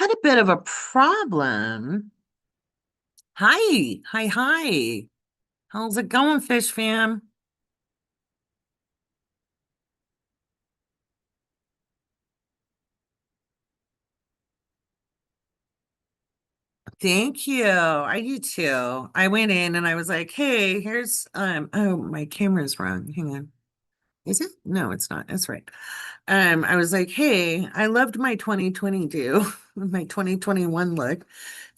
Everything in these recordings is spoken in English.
Had a bit of a problem. Hi. How's it going, Fish Fam? Thank you. I do too. I went in and I was like, hey, here's oh, my camera's wrong. Hang on. Is it? No, it's not. That's right. I was like, hey, I loved my 2022, my 2021 look.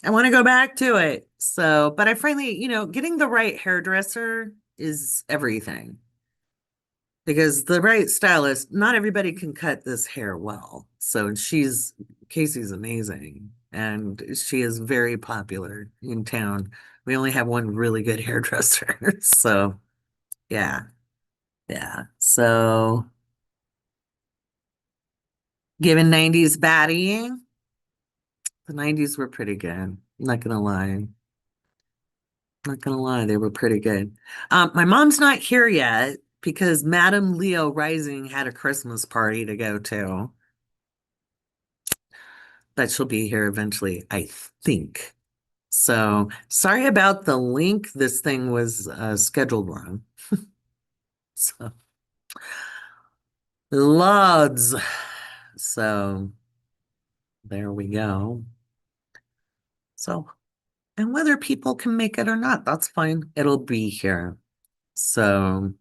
I want to go back to it. So, but I finally, getting the right hairdresser is everything. Because the right stylist, not everybody can cut this hair well. So Casey's amazing and she is very popular in town. We only have one really good hairdresser. So yeah, yeah. So given 90s baddie, the 90s were pretty good. Not gonna lie. Not gonna lie, they were pretty good. My mom's not here yet because Madame Leo Rising had a Christmas party to go to. But she'll be here eventually, I think. So sorry about the link. This thing was scheduled wrong. So loads. So there we go. So, and whether people can make it or not, that's fine. It'll be here. So,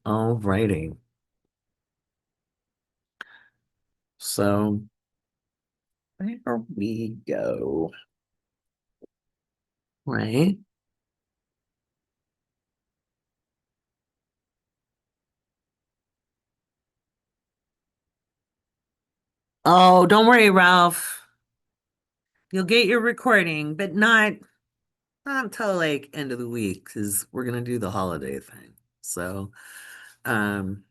all righty. So there we go. Right? Oh, don't worry, Ralph. You'll get your recording, but not until like end of the week because we're gonna do the holiday thing. So, um,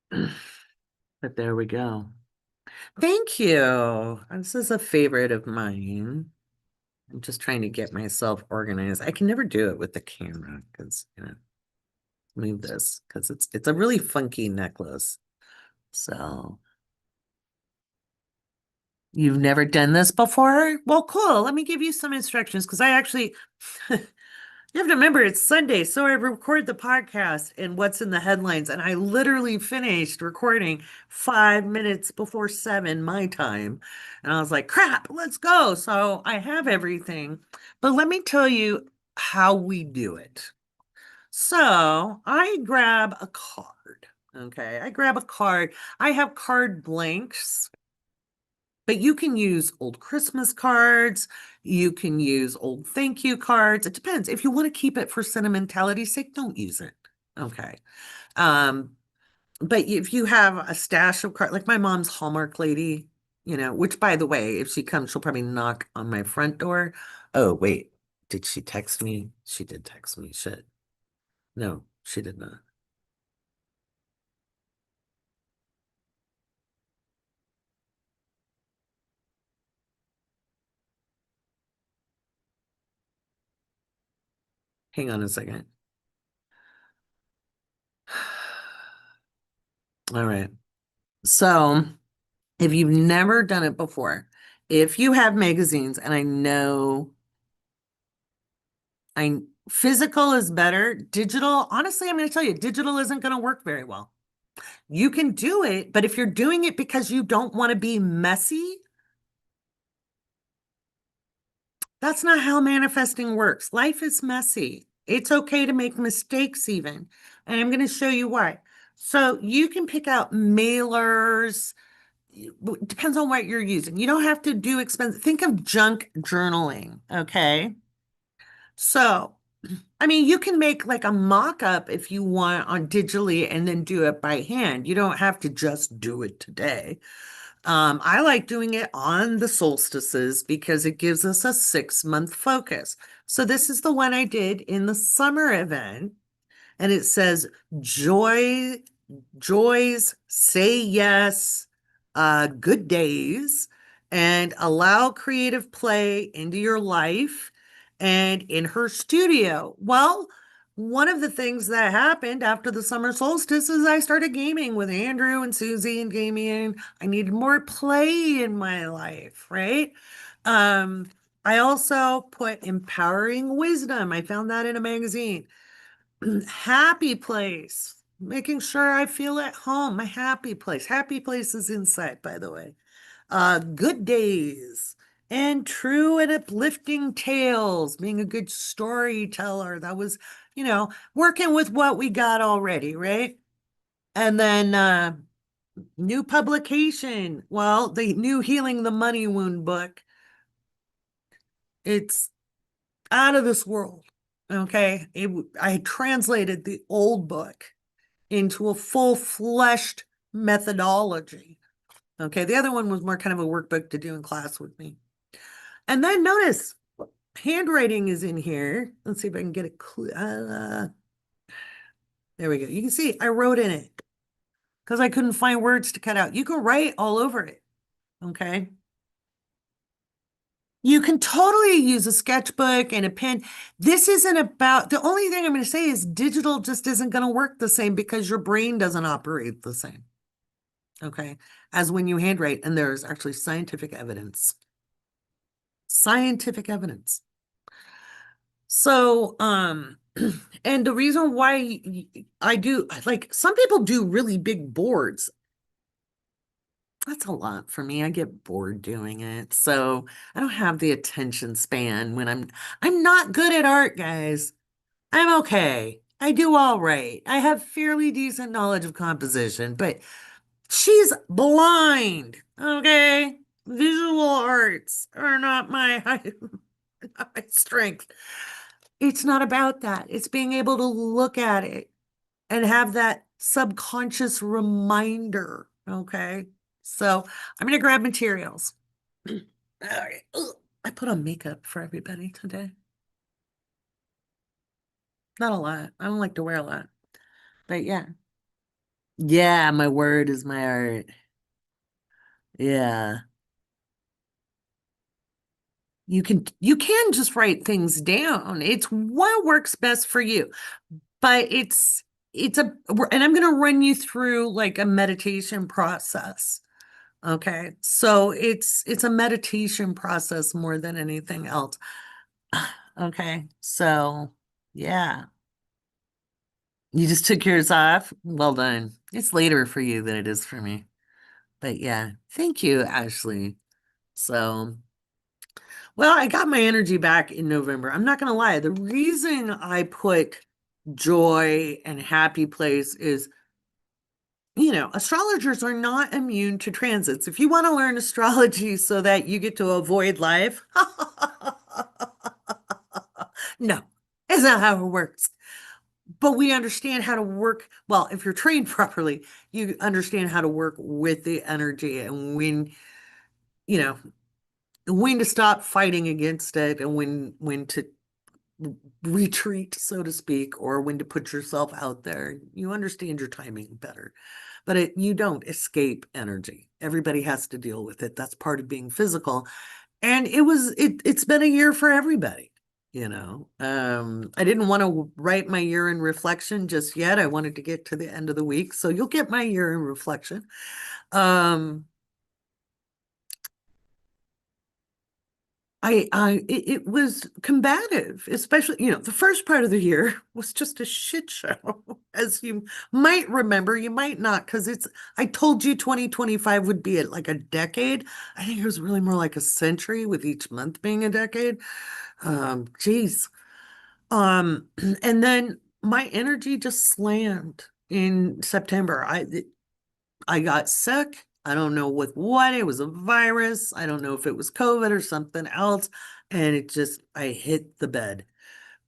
but there we go. Thank you. This is a favorite of mine. I'm just trying to get myself organized. I can never do it with the camera because, move this because it's a really funky necklace. So, you've never done this before? Well, cool. Let me give you some instructions because I actually You have to remember it's Sunday, so I record the podcast and what's in the headlines, and I literally finished recording 5 minutes before 7 my time. And I was like, crap, let's go. So I have everything. But let me tell you how we do it. So I grab a card. Okay, I grab a card. I have card blanks. But you can use old Christmas cards. You can use old thank you cards. It depends. If you want to keep it for sentimentality's sake, don't use it. Okay. Um, but if you have a stash of cards, like my mom's Hallmark lady, which by the way, if she comes, she'll probably knock on my front door. Oh, wait. Did she text me? She did text me. Shit. No, she did not. Hang on a second. All right. So, if you've never done it before, if you have magazines, and I physical is better, digital, honestly, I'm going to tell you, digital isn't going to work very well. You can do it, but if you're doing it because you don't want to be messy, that's not how manifesting works. Life is messy. It's okay to make mistakes, even. And I'm going to show you why. So you can pick out mailers. It depends on what you're using. You don't have to do expensive. Think of junk journaling. Okay. So, I mean, you can make like a mock-up if you want on digitally and then do it by hand. You don't have to just do it today. I like doing it on the solstices because it gives us a 6-month focus. So this is the one I did in the summer event, and it says joys, say yes, good days, and allow creative play into your life and in her studio. Well, one of the things that happened after the summer solstice is I started gaming with Andrew and Susie and gaming. I needed more play in my life, right? Um, I also put empowering wisdom. I found that in a magazine. Happy place, making sure I feel at home. My happy place. Happy place is inside, by the way. Good days and true and uplifting tales, being a good storyteller. That was, working with what we got already, right? And then new publication. Well, the new Healing the Money Wound book. It's out of this world. Okay. I translated the old book into a full-fleshed methodology. Okay. The other one was more kind of a workbook to do in class with me. And then notice handwriting is in here. Let's see if I can get it clear. There we go. You can see I wrote in it because I couldn't find words to cut out. You can write all over it. Okay. You can totally use a sketchbook and a pen. This isn't about, the only thing I'm going to say is digital just isn't going to work the same because your brain doesn't operate the same. Okay. As when you handwrite, and there's actually scientific evidence. Scientific evidence. So, and the reason why I do, like, some people do really big boards. That's a lot for me. I get bored doing it. So I don't have the attention span when I'm not good at art, guys. I'm okay. I do all right. I have fairly decent knowledge of composition, but she's blind. Okay. Visual arts are not my, not my strength. It's not about that. It's being able to look at it and have that subconscious reminder. Okay. So I'm going to grab materials. All right. Ugh. I put on makeup for everybody today. Not a lot. I don't like to wear a lot, but yeah. Yeah, my word is my art. Yeah. You can just write things down. It's what works best for you. But and I'm going to run you through like a meditation process. Okay. So it's a meditation process more than anything else. Okay. So yeah. You just took yours off. Well done. It's later for you than it is for me. But yeah, thank you, Ashley. So, well, I got my energy back in November. I'm not gonna lie. The reason I put joy and happy place is, astrologers are not immune to transits. If you want to learn astrology so that you get to avoid life, no, it's not how it works. But we understand how to work. Well, if you're trained properly, you understand how to work with the energy and you know, when to stop fighting against it and when to retreat, so to speak, or when to put yourself out there. You understand your timing better. But you don't escape energy. Everybody has to deal with it. That's part of being physical. And it's been a year for everybody. I didn't want to write my year in reflection just yet. I wanted to get to the end of the week. So you'll get my year in reflection. Um, it was combative, especially, the first part of the year was just a shit show, as you might remember. You might not, because I told you 2025 would be like a decade. I think it was really more like a century with each month being a decade. Geez. And then my energy just slammed in September. I got sick. I don't know with what. It was a virus. I don't know if it was COVID or something else. And I hit the bed.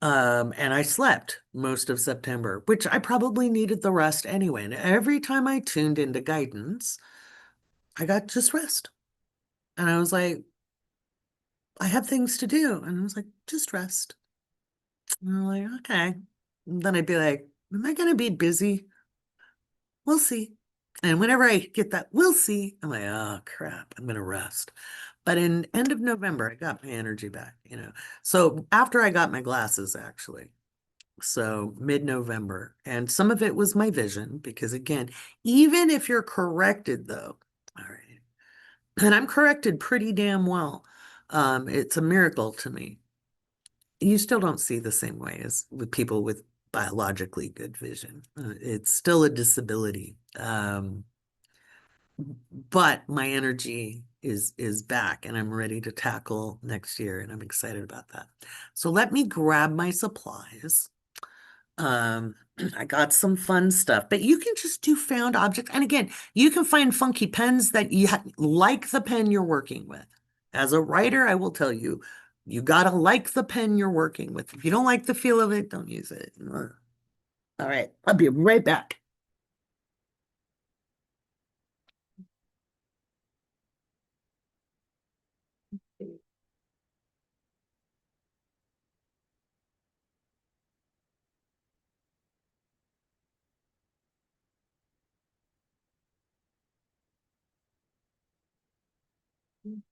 And I slept most of September, which I probably needed the rest anyway. And every time I tuned into guidance, I got just rest. And I was like, I have things to do. And I was like, just rest. And I'm like, okay. And then I'd be like, am I going to be busy? We'll see. And whenever I get that, we'll see, I'm like, oh crap, I'm gonna rest. But in end of November, I got my energy back. So after I got my glasses, actually, So mid-November. And some of it was my vision, because again, even if you're corrected though, all right, and I'm corrected pretty damn well. It's a miracle to me. You still don't see the same way as with people with biologically good vision. It's still a disability. But my energy is back and I'm ready to tackle next year and I'm excited about that. So let me grab my supplies. Um, I got some fun stuff, but you can just do found objects. And again, you can find funky pens that you like the pen you're working with. As a writer, I will tell you, you gotta like the pen you're working with. If you don't like the feel of it, don't use it. All right, I'll be right back.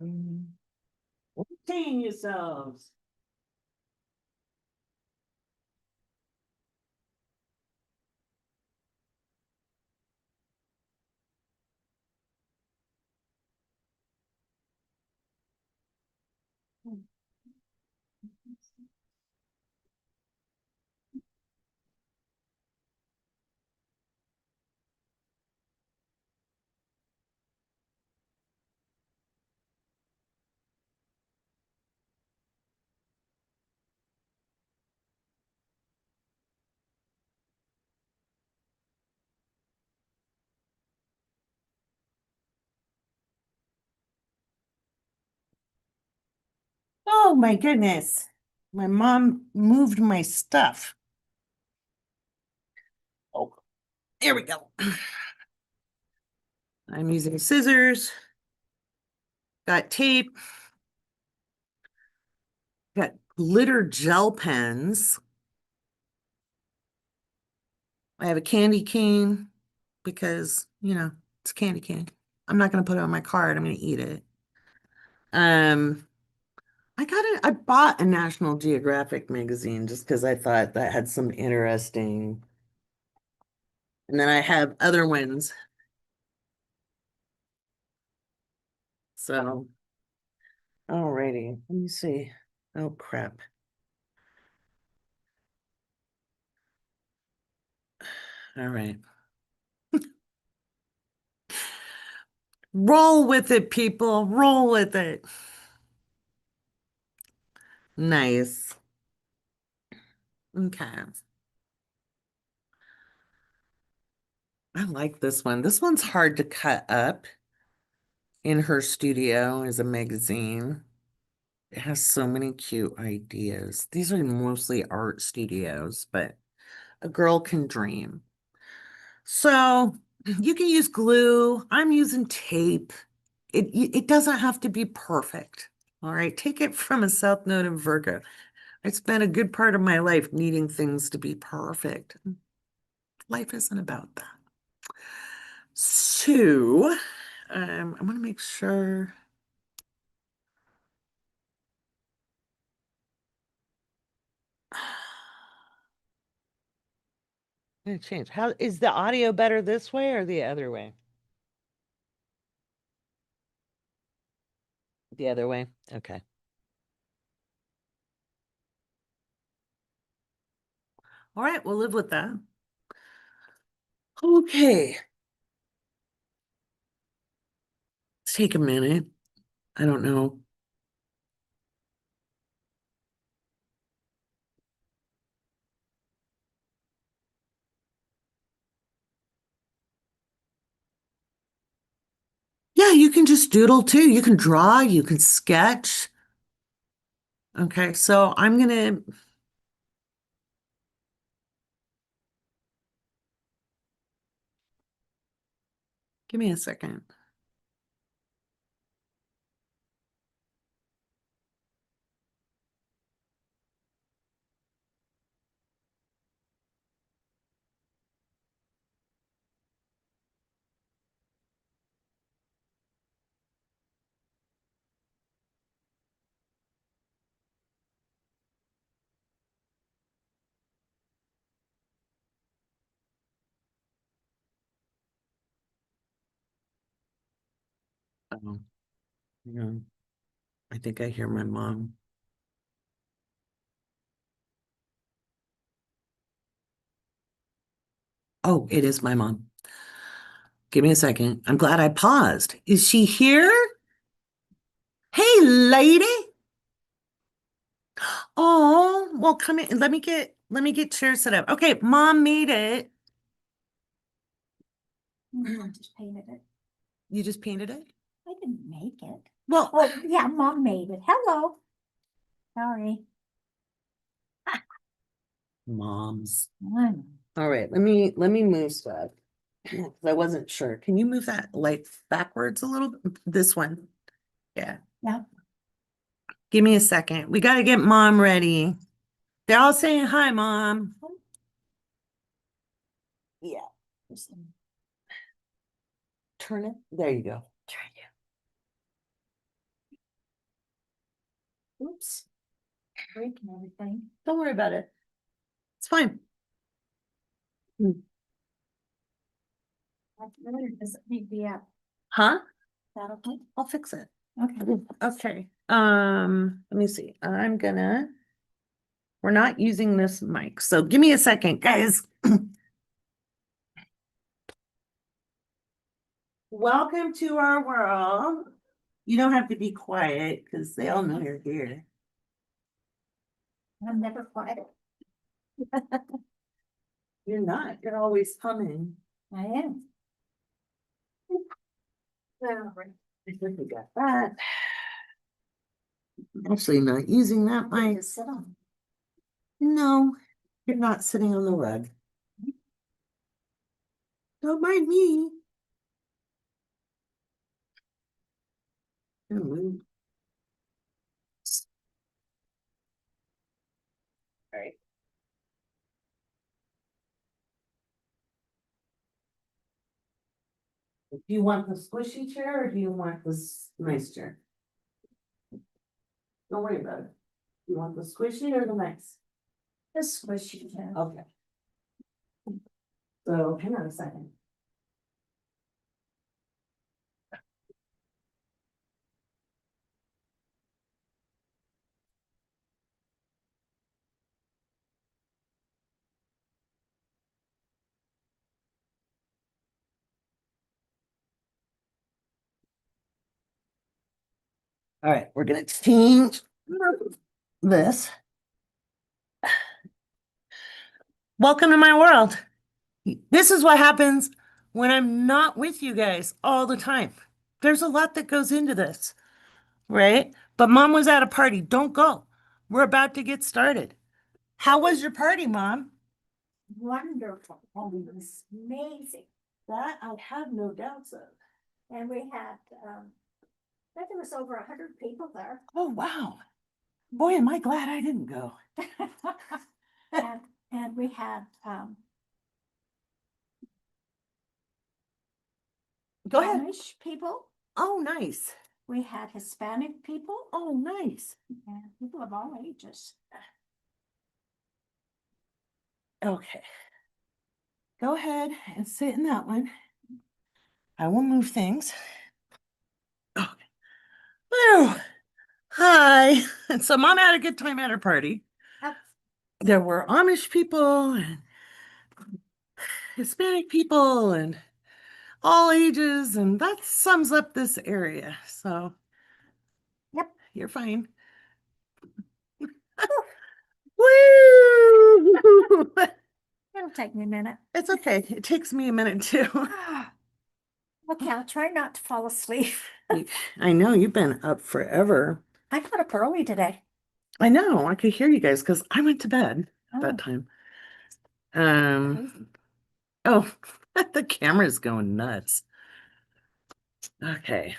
Entertain yourselves. Oh my goodness. My mom moved my stuff. Oh, there we go. I'm using scissors, got tape, got glitter gel pens. I have a candy cane because, it's candy cane. I'm not going to put it on my card. I'm going to eat it. Um, I bought a National Geographic magazine just because I thought that had some interesting, and then I have other ones. So, alrighty, let me see. Oh, crap. All right. Roll with it, people. Roll with it. Nice. Okay. I like this one. This one's hard to cut up in her studio as a magazine. It has so many cute ideas. These are mostly art studios, but a girl can dream. So you can use glue. I'm using tape. It doesn't have to be perfect. All right. Take it from a South Node in Virgo. I spent a good part of my life needing things to be perfect. Life isn't about that. So, I'm gonna make sure. I'm gonna change. How is the audio better this way or the other way? The other way. Okay. All right, we'll live with that. Okay. Let's take a minute. I don't know. Yeah, you can just doodle too. You can draw, you can sketch. Okay, so I'm gonna give me a second. Oh, yeah. I think I hear my mom. Oh, it is my mom. Give me a second. I'm glad I paused. Is she here? Hey, lady. Oh, well, come in. Let me get chairs set up. Okay, mom made it. I just painted it. You just painted it? I didn't make it. Well, Oh, yeah, mom made it. Hello. Sorry. moms. I know. All right, let me move stuff. 'Cause I wasn't sure. Can you move that light backwards a little bit? This one. Yeah. Yeah. Give me a second. We got to get mom ready. They're all saying hi, mom. Yeah. Just turn it. There you go. Turn it. Oops. Breaking everything. Don't worry about it. It's fine. That really doesn't need to be up. Huh? That okay? I'll fix it. Okay. Okay. Let me see. We're not using this mic, so give me a second, guys. Welcome to our world. You don't have to be quiet because they all know you're here. I'm never quiet. You're not. You're always coming. I am. Well, I think we got that. Actually, not using that I'm going mic. to sit on. No, you're not sitting on the rug. Don't mind me. Gonna move. All right. Do you want the squishy chair or do you want this nice chair? Don't worry about it. You want the squishy or the nice? The squishy chair. Okay. So hang on a second. All right, we're gonna change this. Welcome to my world. This is what happens when I'm not with you guys all the time. There's a lot that goes into this, right? But mom was at a party. Don't go. We're about to get started. How was your party, mom? Wonderful. Oh, it was amazing. That I have no doubts of. And we had, I think there was over 100 people there. Oh, wow. Boy, am I glad I didn't go. And we had, Go ahead. Amish people. Oh, nice. We had Hispanic people. Oh, nice. And people of all ages. Okay. Go ahead and sit in that one. I will move things. Okay. Whew. Hi. So mom had a good time at her party. Yep. There were Amish people and Hispanic people and all ages, and that sums up this area. So Yep. you're fine. Woo! It'll take me a minute. It's okay. It takes me a minute too. Okay, I'll try not to fall asleep. I know you've been up forever. I got up early today. I know. I could hear you guys because I went to bed at Oh. that time. Oh, the camera's going nuts. Okay.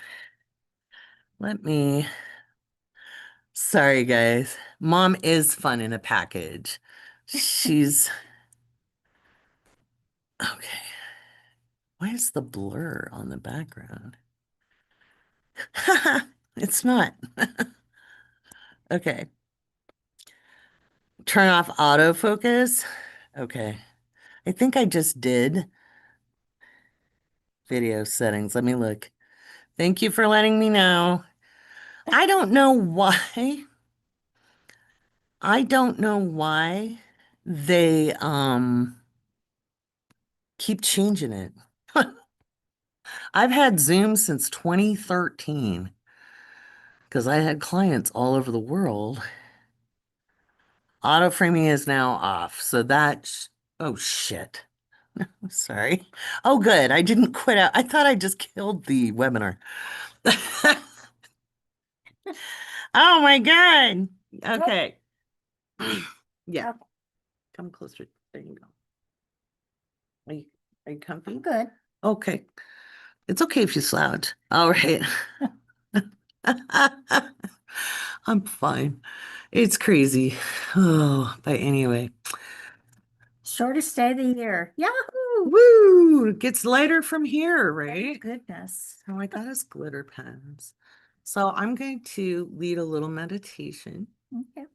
Let me. Sorry, guys. Mom is fun in a package. She's okay. Why is the blur on the background? It's not. Okay. Turn off autofocus. Okay. I think I just did video settings. Let me look. Thank you for letting me know. I don't know why. I don't know why they keep changing it. I've had Zoom since 2013 because I had clients all over the world. Auto framing is now off. So oh shit. Sorry. Oh good. I didn't quit out. I thought I just killed the webinar. Oh my God. Okay. Yeah. Okay. Come closer. There you go. Are you comfy? Good. Okay. It's okay if you slouch. All right. I'm fine. It's crazy. Oh, but anyway. Shortest day of the year. Yahoo! Woo! It gets lighter from here, Thank right? goodness. Oh, I got us glitter pens. So I'm going to lead a little meditation Okay.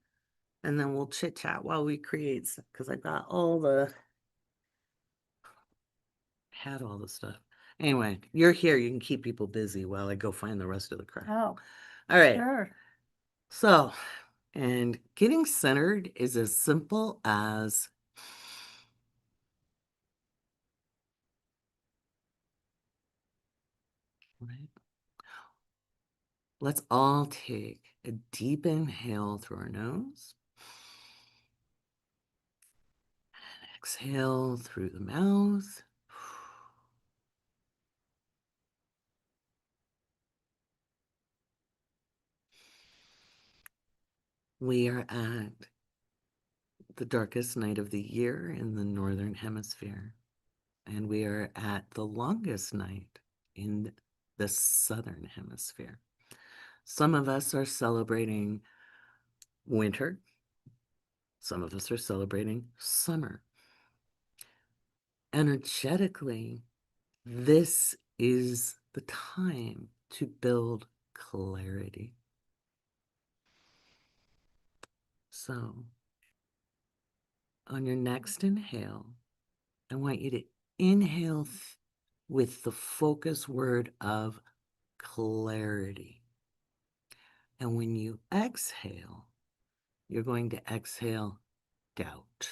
and then we'll chit chat while we create because I got had all the stuff. Anyway, you're here. You can keep people busy while I go find the rest of the crap. Oh, All right. sure. So, and getting centered is as simple as right? Let's all take a deep inhale through our nose and exhale through the mouth. We are at the darkest night of the year in the Northern Hemisphere, and we are at the longest night in the Southern Hemisphere. Some of us are celebrating winter, some of us are celebrating summer. Energetically, this is the time to build clarity. So, on your next inhale, I want you to inhale with the focus word of clarity. And when you exhale, you're going to exhale doubt.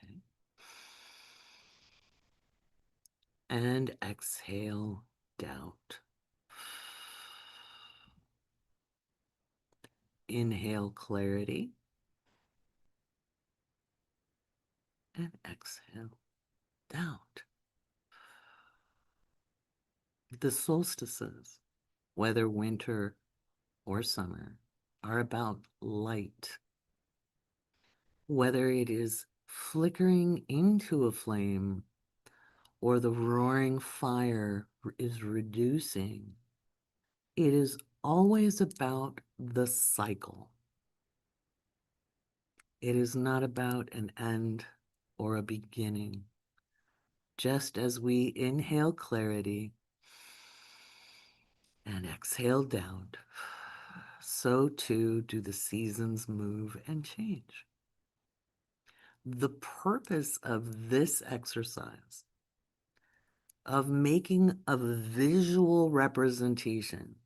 Okay. And exhale doubt. Inhale clarity. And exhale doubt. The solstices, whether winter or summer, are about light. Whether it is flickering into a flame or the roaring fire is reducing, it is always about the cycle. It is not about an end or a beginning. Just as we inhale clarity and exhale doubt, so too do the seasons move and change. The purpose of this exercise, of making a visual representation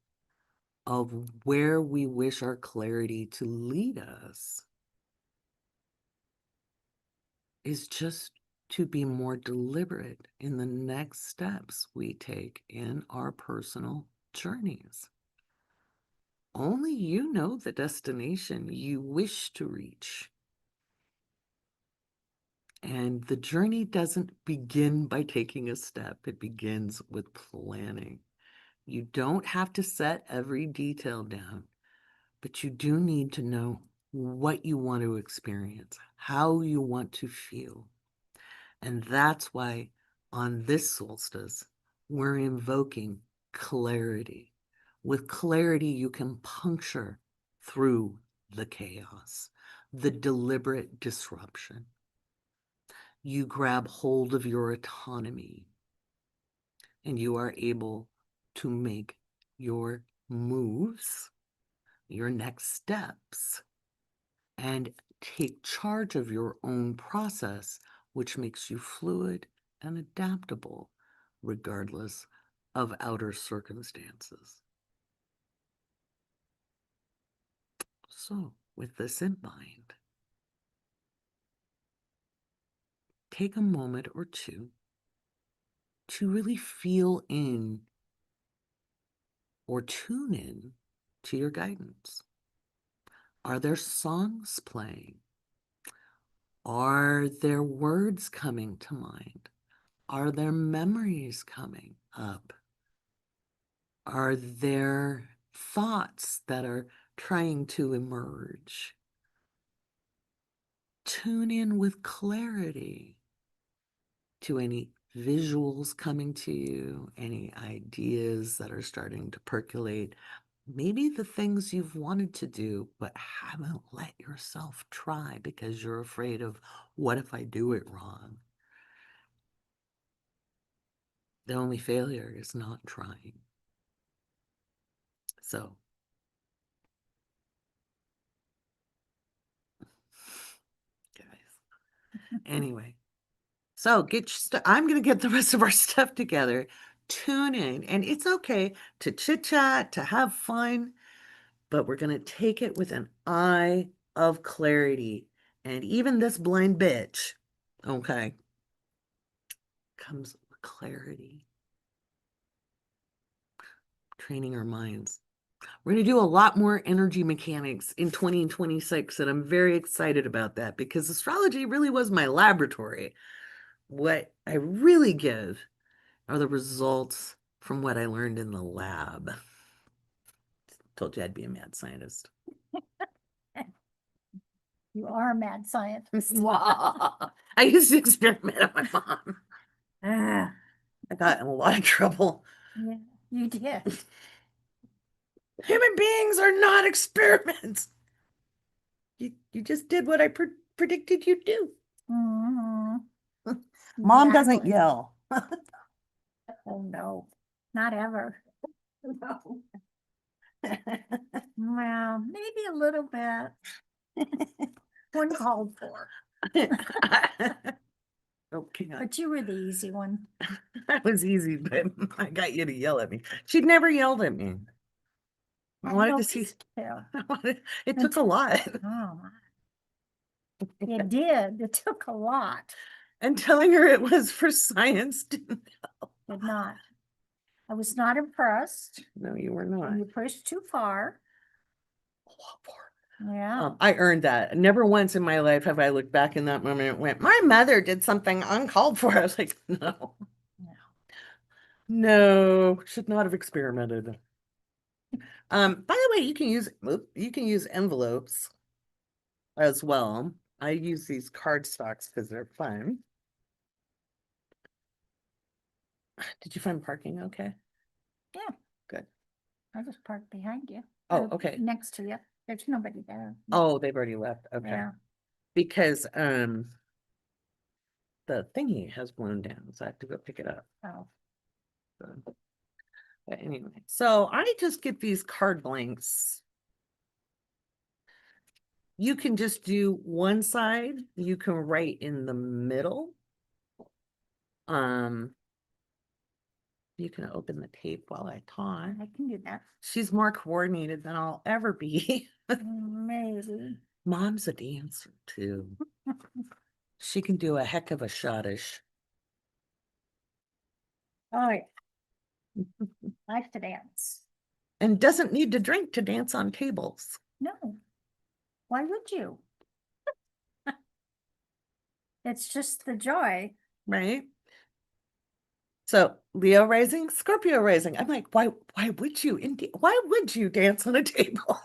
of where we wish our clarity to lead us, is just to be more deliberate in the next steps we take in our personal journeys. Only you know the destination you wish to reach. And the journey doesn't begin by taking a step, it begins with planning. You don't have to set every detail down, but you do need to know what you want to experience, how you want to feel. And that's why on this solstice, we're invoking clarity. With clarity, you can puncture through the chaos, the deliberate disruption. You grab hold of your autonomy and you are able to make your moves, your next steps, and take charge of your own process, which makes you fluid and adaptable, regardless of outer circumstances. So, with this in mind, take a moment or two to really feel in or tune in to your guidance. Are there songs playing? Are there words coming to mind? Are there memories coming up? Are there thoughts that are trying to emerge? Tune in with clarity to any visuals coming to you, any ideas that are starting to percolate, maybe the things you've wanted to do but haven't let yourself try because you're afraid of what if I do it wrong? The only failure is not trying. So, guys, anyway, so I'm going to get the rest of our stuff together. Tune in, and it's okay to chit chat, to have fun, but we're going to take it with an eye of clarity. And even this blind bitch, okay, comes with clarity, training our minds. We're going to do a lot more energy mechanics in 2026, and I'm very excited about that because astrology really was my laboratory. What I really give are the results from what I learned in the lab. Told you I'd be a mad scientist. You are a mad scientist. I used to experiment on my mom. Ah, I got in a lot of trouble. yeah, you did. Human beings are not experiments. You just did what I predicted you'd do. Mhm. Mom doesn't Exactly. yell. Oh, no, not ever. No. Well, maybe a little bit. When called for, Okay, but you were the easy one. that was easy, but I got you to yell at me. She'd never yelled at me. I wanted to see. It took a lot. Oh, my. It did. It took a lot. And telling her it was for science didn't Did not. I was not impressed. No, you were not. And you pushed too far. A lot more. Yeah. I earned that. Never once in my life have I looked back in that moment and went, my mother did something uncalled for. I was like, no, no, should not have experimented. By the way, you can use envelopes as well. I use these card stocks because they're fun. Did you find parking okay? Yeah. Good. I just parked behind you. Oh, okay. Next to you. There's nobody there. Oh, they've already left. Okay. Yeah. Because the thingy has blown down, so I have to go pick it up. Oh. So, but anyway, so I just get these card blanks. You can just do one side. You can write in the middle. You can open the tape while I talk. I can do that. She's more coordinated than I'll ever be. Maybe. Mom's a dancer too. She can do a heck of a schottisch. Oh, yeah. Like to dance. And doesn't need to drink to dance on tables. No. Why would you? It's just the joy. Right? So Leo rising, Scorpio rising. I'm like, why would you why would you dance on a table?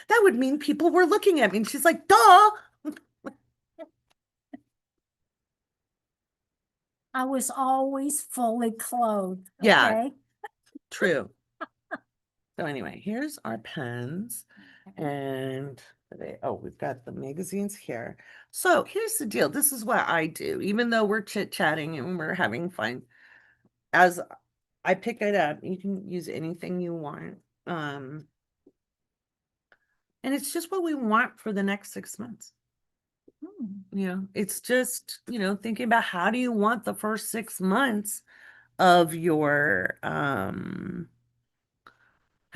That would mean people were looking at me. And she's like, duh. I was always fully clothed. Yeah. Okay? True. So anyway, here's our pens. And we've got the magazines here. So here's the deal. This is what I do, even though we're chit-chatting and we're having fun. As I pick it up, you can use anything you want. And it's just what we want for the next 6 months. Hmm. It's just, thinking about how do you want the first 6 months of your how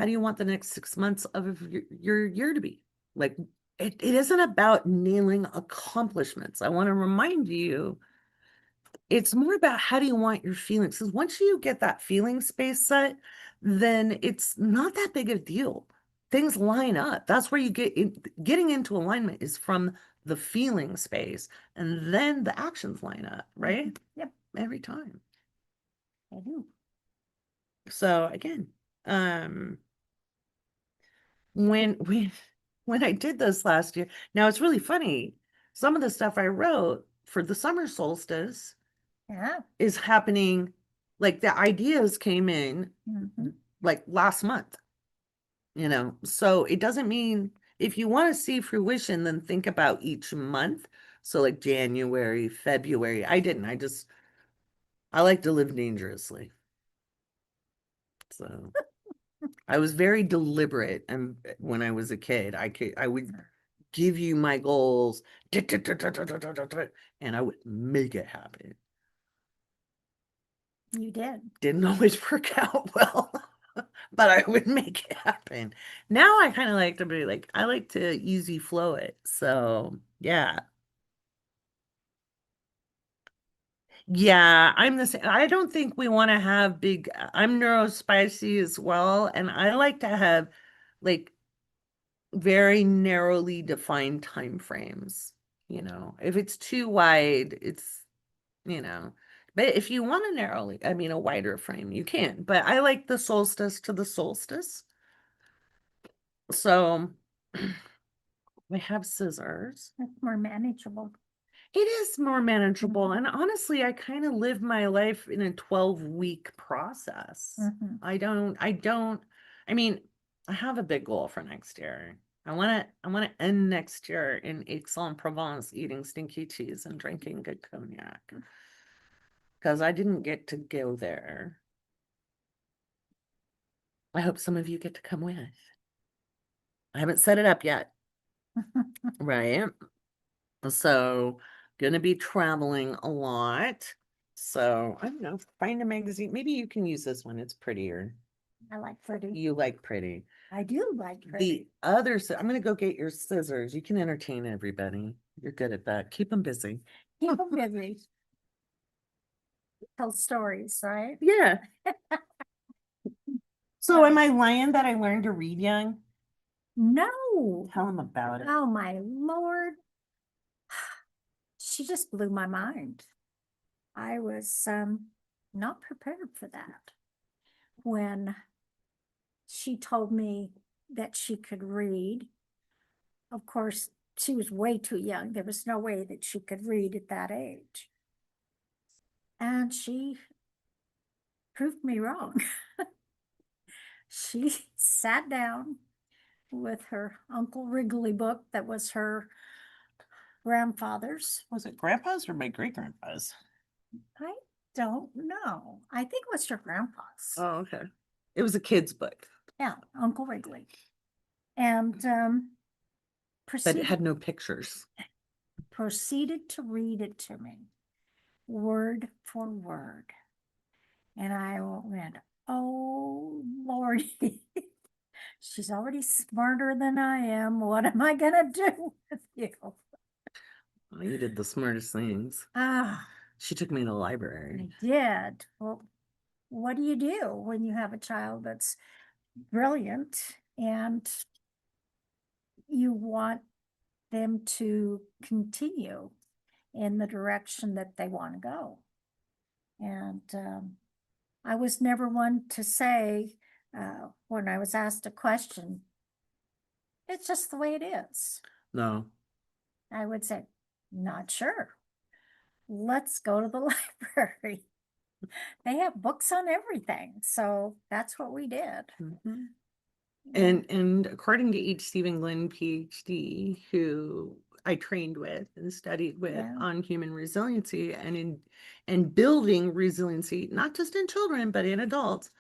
do you want the next 6 months of your year to be? Like it isn't about nailing accomplishments. I want to remind you, it's more about how do you want your feelings? Because once you get that feeling space set, then it's not that big of a deal. Things line up. That's where you getting into alignment is from the feeling space, and then the actions line up, right? Yep, Every time. I do. So again, when we when I did this last year, now it's really funny. Some of the stuff I wrote for the summer solstice Yeah. is happening, like the ideas came in Mhm. like last month, so it doesn't mean if you want to see fruition, then think about each month. So like January, February, I like to live dangerously. So I was very deliberate, and when I was a kid, I would give you my goals and I would make it happen. You did. Didn't always work out well, but I would make it happen. Now I kind of like to be like, I like to easy flow it. So yeah. Yeah, I'm the same. I don't think we want to have I'm neurospicy as well. And I like to have like very narrowly defined time frames. If it's too wide, you know, but if you want to a wider frame, you can. But I like the solstice to the solstice. So we have scissors. It's more manageable. It is more manageable. And honestly, I kind of live my life in a 12-week process. Mhm. I mean, I have a big goal for next year. I want to end next year in Aix-en-Provence eating stinky cheese and drinking good cognac. Because I didn't get to go there. I hope some of you get to come with. I haven't set it up yet, right? So, gonna be traveling a lot. So, I don't know, find a magazine. Maybe you can use this one. It's prettier. I like pretty. You like pretty. I do like The pretty. other, I'm gonna go get your scissors. You can entertain everybody. You're good at that. Keep them busy. Keep them busy. Tell stories, right? Yeah. So, Yeah. am I lying that I learned to read young? No. Tell them about it. Oh my Lord. She just blew my mind. I was not prepared for that. When she told me that she could read, of course, she was way too young. There was no way that she could read at that age. And she proved me wrong. She sat down with her Uncle Wrigley book that was her grandfather's. Was it grandpa's or my great grandpa's? I don't know. I think it was her grandpa's. Oh, okay. It was a kid's book, Yeah, Uncle Wrigley. And but it had no pictures. proceeded to read it to me, word for word. And I went, oh, Lordy, she's already smarter than I am. What am I going to do with you? Oh, you did the smartest things. Ah, She took me to the I library. did. Well, what do you do when you have a child that's brilliant and you want them to continue in the direction that they want to go? And I was never one to say, when I was asked a question, it's just the way it is. No. I would say, not sure. Let's go to the library. They have books on everything. So that's what we did. Mhm. Yeah. And according to H. Stephen Glenn, PhD, who I trained with and studied with Yeah. on human resiliency and building resiliency, not just in children, but in adults,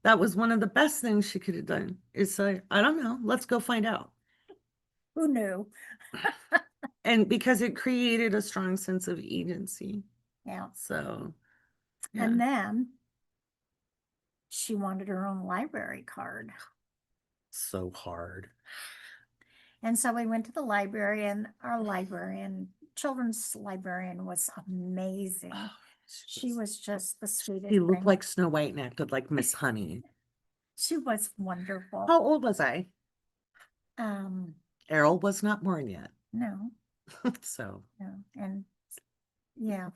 that was one of the best things she could have done is say, I don't know, let's go find out. Who knew? And because it created a strong sense of agency. Yeah. So, yeah. And then she wanted her own library card. So hard. And so we went to the library, and our librarian, children's librarian, was amazing. She was just the sweetest She looked thing. like Snow White and acted like Miss Honey. She was wonderful. How old was I? Um, Errol was not born yet. no, So no, and yeah.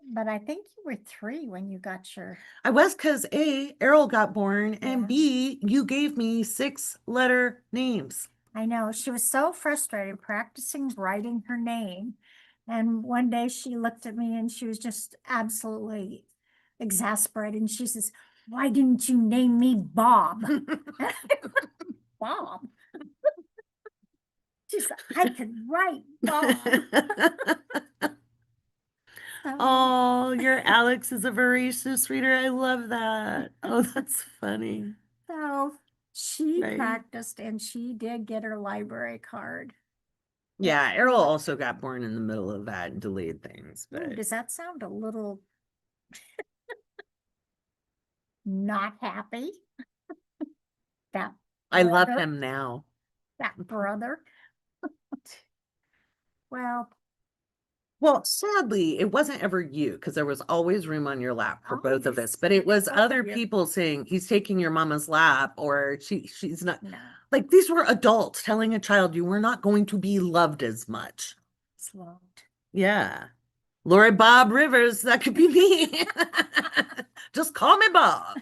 But I think you were 3 when you got your, I was because A, Errol got born, and Yeah. B, you gave me 6-letter names. I know, she was so frustrated practicing writing her name. And one day she looked at me and she was just absolutely exasperated. And she says, "Why didn't you name me Bob?" Bob. She said, "I could write Bob." So, Oh, your Alex is a voracious reader. I love that. Oh, that's funny. so she Right. practiced and she did get her library card. Yeah, Errol also got born in the middle of that and delayed things, Ooh, but does that sound a little not happy? That I love brother, him now. that brother. Well, Well, sadly, it wasn't ever you because there was always room on your lap for both of us, but it was both of other you. people saying he's taking your mama's lap or she's not. No, Like these were adults telling a child you were not going to be loved as much. slowed. Yeah. Lori Bob Rivers, that could be me. Just call me Bob.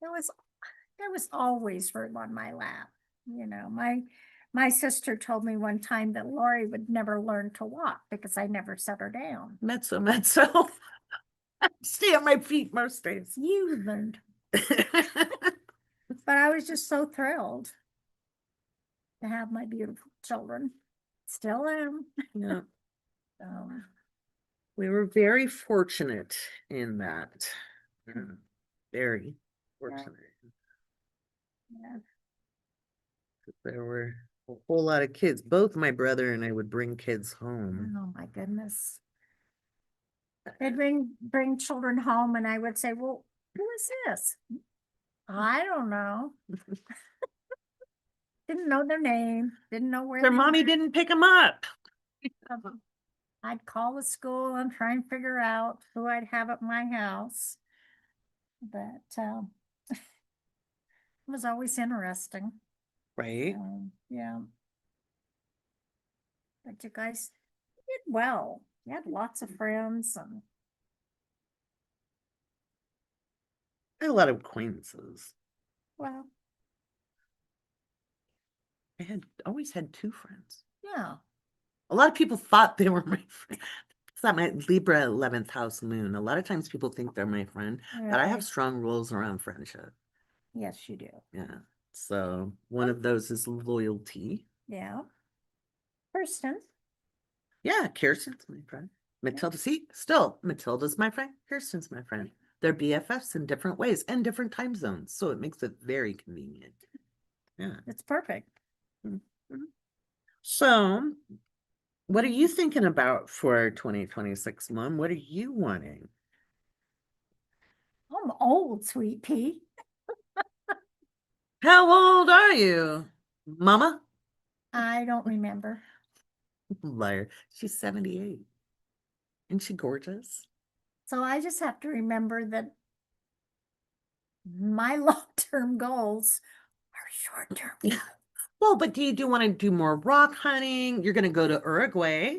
There was always room on my lap. You know, my sister told me one time that Lori would never learn to walk because I never set her down. Mezzo, mezzo. Stay at my feet most days. You learned. But I was just so thrilled to have my beautiful children. Still am. Yeah. Um, We were very fortunate in that. Yeah, very fortunate. yeah. There were a whole lot of kids. Both my brother and I would bring kids home. Oh my goodness. They'd bring children home and I would say, "Well, who is this?" "I don't know." Didn't know their name, didn't know where Their they mommy went. didn't pick them up. I'd call the school and try and figure out who I'd have at my house. But it was always interesting. Right? Yeah. But you guys did well. You had lots of friends and I had a lot of acquaintances. well, I had always had 2 friends. yeah. A lot of people thought they were my friend. It's not my Libra 11th house moon. A lot of times people think they're my friend, but I have Really. strong rules around friendship. Yes, you do. Yeah. So one of those is loyalty. Yeah. Kirsten. Yeah, Kirsten's my friend. Matilda, see, still, Matilda's my friend. Kirsten's my friend. They're BFFs in different ways and different time zones. So it makes it very convenient. Yeah. It's perfect. Mhm. So, what are you thinking about for 2026, Mom? What are you wanting? I'm old, sweet pea. How old are you, Mama? I don't remember. Liar. She's 78. Isn't she gorgeous? So I just have to remember that my long-term goals are short-term. Yeah. Well, but do you want to do more rock hunting? You're going to go to Uruguay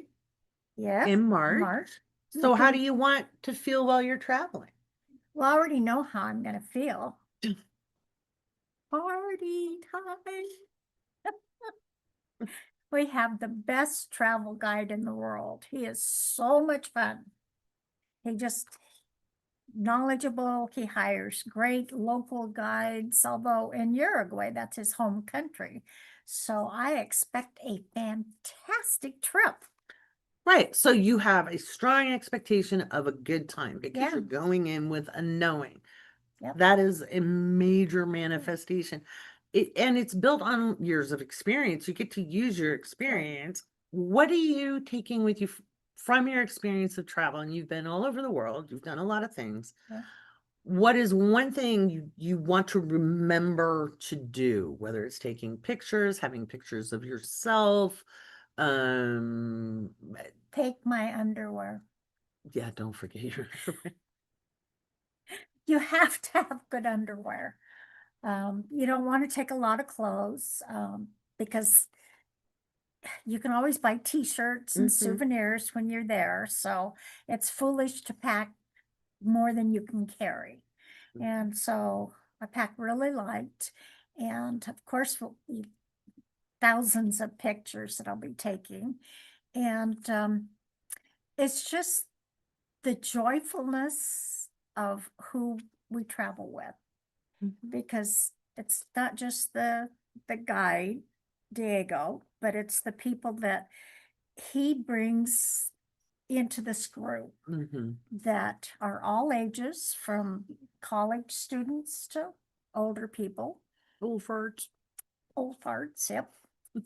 Yes, in March. March. So how do you want to feel while you're traveling? Well, I already know how I'm gonna feel. Party time. We have the best travel guide in the world. He is so much fun. He just knowledgeable. He hires great local guides, although in Uruguay, that's his home country. So I expect a fantastic trip. Right. So you have a strong expectation of a good time because Yeah. you're going in with a knowing. Yep. That is a major manifestation. And it's built on years of experience. You get to use your experience. What are you taking with you from your experience of travel, and you've been all over the world, you've done a lot of things. Yeah. What is one thing you want to remember to do, whether it's taking pictures, having pictures of yourself, um, Take my underwear. yeah, don't forget your You have to have good underwear. You don't want to take a lot of clothes, because you can always buy t-shirts and Mhm, souvenirs when you're there. So it's foolish to pack more than you can carry. And so I pack really light. And of course, thousands of pictures that I'll be taking. And it's just the joyfulness of who we travel with, mhm, because it's not just the guide, Diego, but it's the people that he brings into this group mhm. that are all ages, from college students to older people, Fulford. old farts, yep.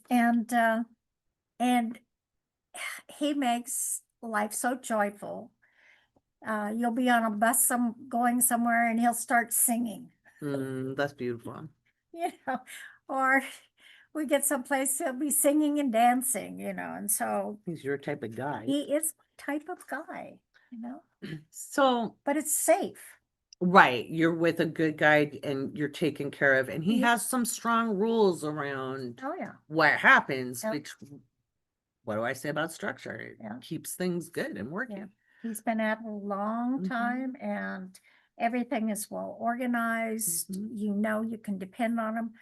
And he makes life so joyful. You'll be on a bus going somewhere and he'll start singing, That's beautiful. you know, or we get someplace he'll be singing and dancing, and so He's your type of guy. he is my type of guy, you know, So, but it's safe. right, you're with a good guy and you're taken care of, and he Yeah. has some strong rules around Oh, yeah. what happens, Yep. which, what do I say about structure? It Yeah. keeps things good and Yeah. working. He's been at it a long Mhm. time, and everything is well organized. Mhm. You can depend on him.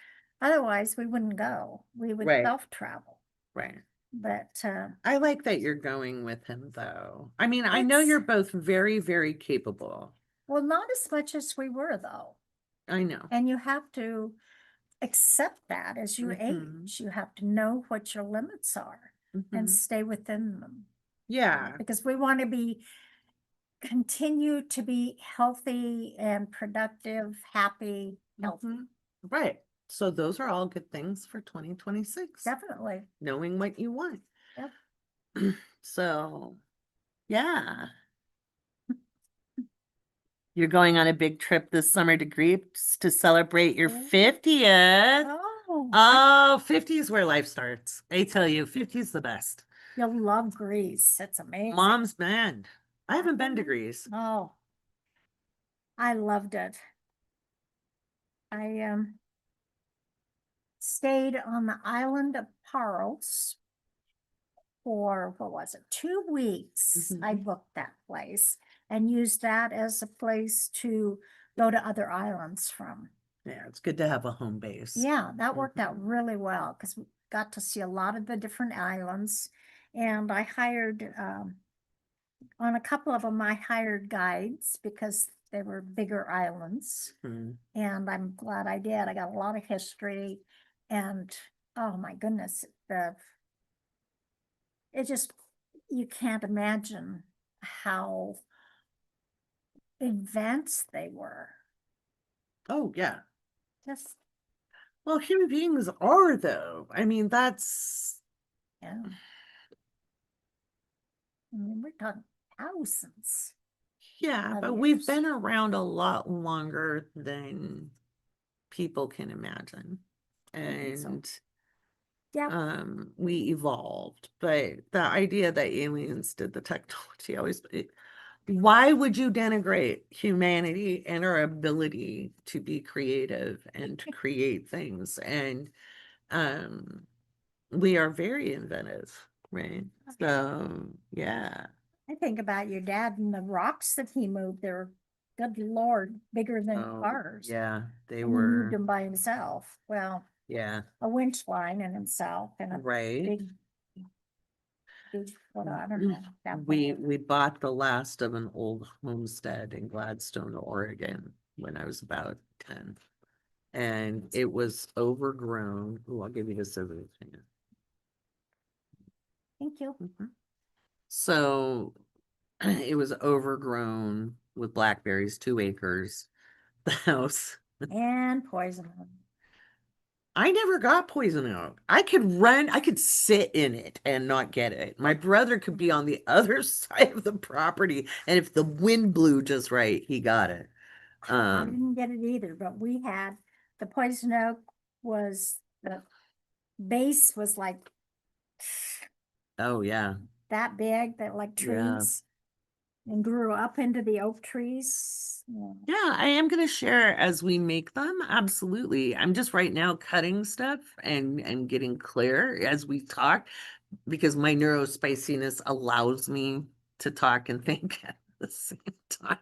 Otherwise, we wouldn't go. We would Right, self-travel. right. But I like that you're going with him, though. I mean, I know it's, you're both very, very capable. well, not as much as we were, though. I know. And you have to accept that as you Mhm, age. You have to know what your limits are and mhm. stay within them. Yeah. Because we want to continue to be healthy and productive, happy, healthy. Mhm. Right. So those are all good things for 2026, Definitely. knowing what you want. Yep. So, yeah. You're going on a big trip this summer to Greece to celebrate your Oh, 50th. oh, Oh, 50 is where life starts. I tell you, 50 is the best. you'll love Greece. It's amazing. Mom's band. I haven't been to Greece. Oh, I loved it. I stayed on the island of Paros for, what was it, 2 weeks. I Mhm. booked that place and used that as a place to go to other islands from. Yeah, it's good to have a home base. Yeah, that worked out Mhm. really well because we got to see a lot of the different islands. And I hired, on a couple of them, I hired guides because they were bigger islands. Mhm. And I'm glad I did. I got a lot of history. And oh my goodness, it just, you can't imagine how advanced they were. Oh, yeah. Just, Well, human beings are, though. I mean, that's, yeah. I mean, we're talking thousands yeah, of but we've years. been around a lot longer than people can imagine. I think so. And Yeah. we evolved. But the idea that aliens did the technology why would you denigrate humanity and our ability to be creative and to create things? And um we are very inventive, right? So, yeah. I think about your dad and the rocks that he moved. They're, good Lord, bigger than Oh, cars. yeah, they And he moved were, them by himself. Well, yeah, a winch line in himself and a right. big, big, what, I don't Mm, know, that We whole, we bought the last of an old homestead in Gladstone, Oregon when I was about 10. And it was overgrown. Oh, I'll give you the scissors. Hang thank you. on. So it was overgrown with blackberries, 2 acres. The house. And poison. I never got poison oak. I could sit in it and not get it. My brother could be on the other side of the property, and if the wind blew just right, he got it. I Um, didn't get it either, but we had, the poison oak was, the base was like oh yeah, that big, that like yeah. trees, and grew up into the oak trees. Yeah. Yeah, I am gonna share as we make them. Absolutely. I'm just right now cutting stuff and getting clear as we talk because my neurospiciness allows me to talk and think at the same time.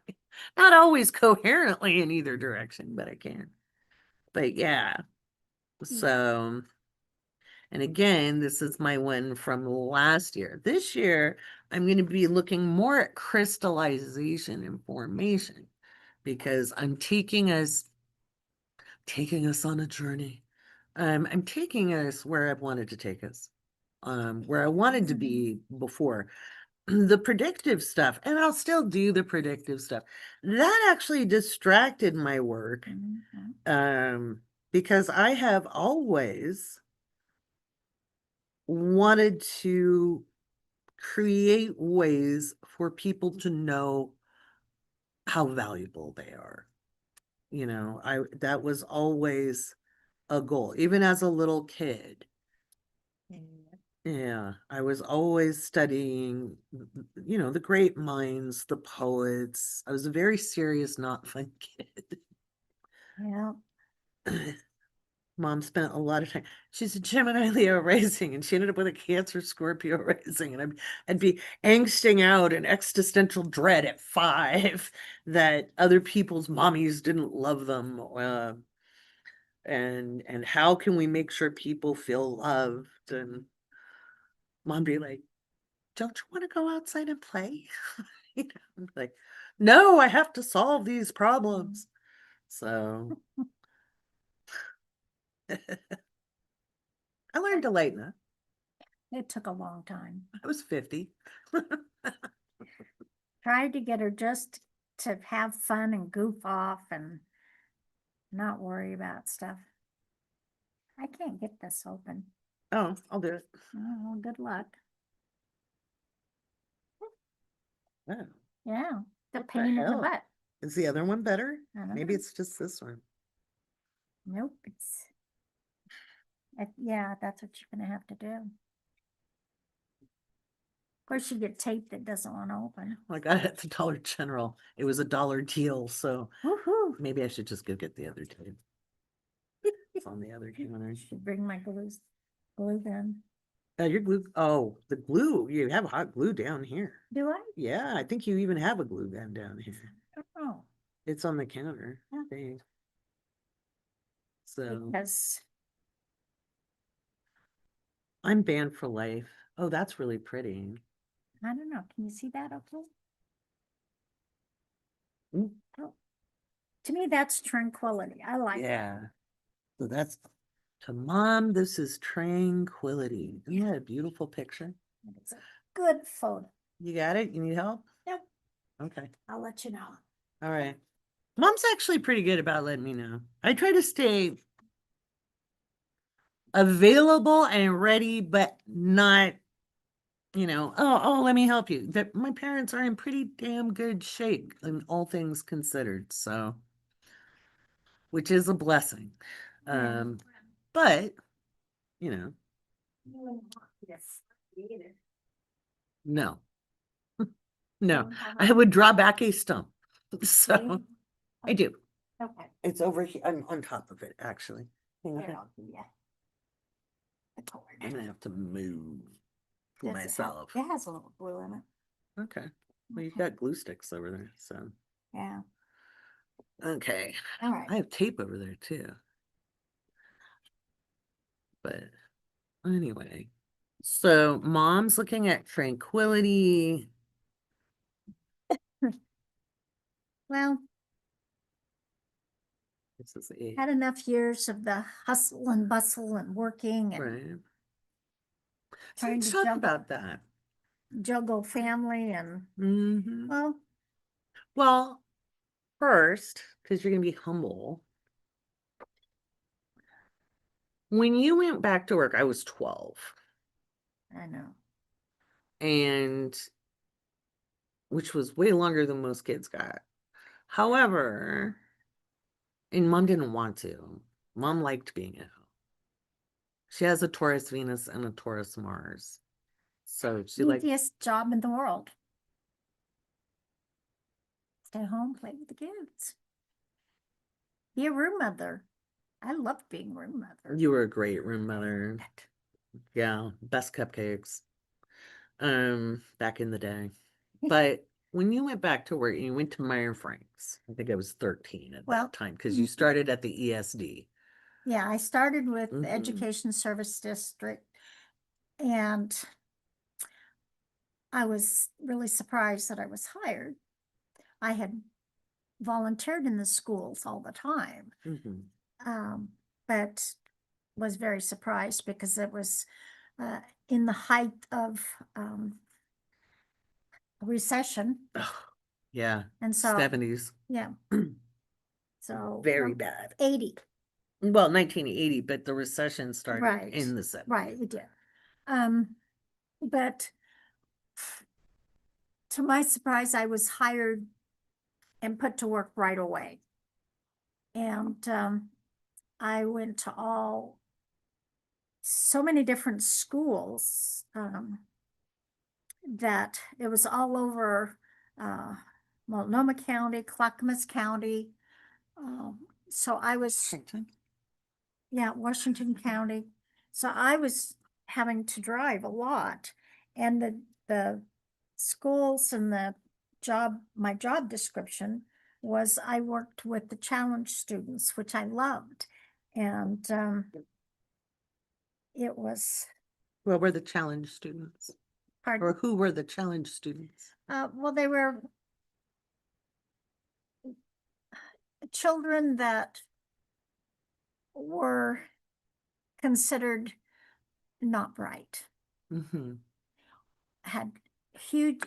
Not always coherently in either direction, but I can. But yeah. So, and again, this is my one from last year. This year, I'm going to be looking more at crystallization and formation because I'm taking us on a journey. I'm taking us where I wanted to take us, where I wanted to be before. The predictive stuff, and I'll still do the predictive stuff. That actually distracted my work, Mhm. because I have always wanted to create ways for people to know how valuable they are. You know, I that was always a goal, even as a little kid. Yeah, I was always studying, the great minds, the poets. I was a very serious, not fun kid. Yeah, Mom spent a lot of time. She's a Gemini Leo rising, and she ended up with a Cancer Scorpio rising, and I'd be angsting out in existential dread at 5 that other people's mommies didn't love them, and how can we make sure people feel loved? And Mom be like, "Don't you want to go outside and play?" You know, I'm like, "No, I have to solve these problems." So I learned to lighten up. it took a long time. I was 50. Tried to get her just to have fun and goof off and not worry about stuff. I can't get this open. Oh, I'll do it. Oh, good luck. Oh, Yeah, the what the pain in the hell? butt. Is the other one better? I don't Maybe know. it's just this one. Nope, yeah, that's what you're gonna have to do. Of course, you get tape that doesn't want to open. Well, I got it at the Dollar General. It was a dollar deal, so Woohoo! maybe I should just go get the other two. It's on the other counter. Should bring my glue gun. Your glue. Oh, the glue. You have hot glue down here. Do I? Yeah, I think you even have a glue gun down here. Oh, It's on the counter. Yeah. Thing. So because I'm banned for life. Oh, that's really pretty. I don't know. Can you see that okay? Mm, Oh, to me, that's tranquility. I like that. yeah. So that's to Mom. This is tranquility. Isn't that a beautiful picture? It's a good photo. You got it? You need help? Yep, Okay. I'll let you know. All right. Mom's actually pretty good about letting me know. I try to stay available and ready, but not, oh, let me help you. That my parents are in pretty damn good shape in all things considered, so which is a blessing. Yeah. But, you know, Yes. no, no. I would draw back a stump. So I do. Okay. It's over here. I'm on top of it, actually. Hang on. Here, I'll give you the cord. I'm gonna have to move Does it have- myself. It has a little glue in it. Okay. Well, you've Okay. got glue sticks over there, so Yeah, okay. all right. I have tape over there too. But anyway, so Mom's looking at tranquility. Well, This is a had enough years of the hustle and bustle and working and right. So trying let's to talk juggle, about that. juggle family and, well, Well, first, because you're gonna be humble. When you went back to work, I was 12, I know. and which was way longer than most kids got. However, and mom didn't want to. Mom liked being at home. She has a Taurus Venus and a Taurus Mars. So she like, Easiest job in the world. Stay home, play with the kids. Be a room mother. I loved being room mother. you were a great room mother. Yeah, best cupcakes. Back in the day. But when you went back to work, you went to Meyer Frank's. I think I was 13 at Well, that time because you started at the ESD. Yeah, I started with the Mhm. Education Service District, and I was really surprised that I was hired. I had volunteered in the schools all the time, Mhm. but was very surprised because it was in the height of recession. Yeah, And so, 70s. yeah, so Very bad. 80, Well, 1980, but the recession started right, in the 70s. right, it did. But to my surprise, I was hired and put to work right away. And I went to so many different schools that it was all over uh, Multnomah County, Clackamas County. So I was, Washington. yeah, Washington County. So I was having to drive a lot. And the schools and my job description was I worked with the challenge students, which I loved. And it was, What were the challenge students? Or pardon, who were the challenge students? well, they were children that were considered not bright, Hmm. had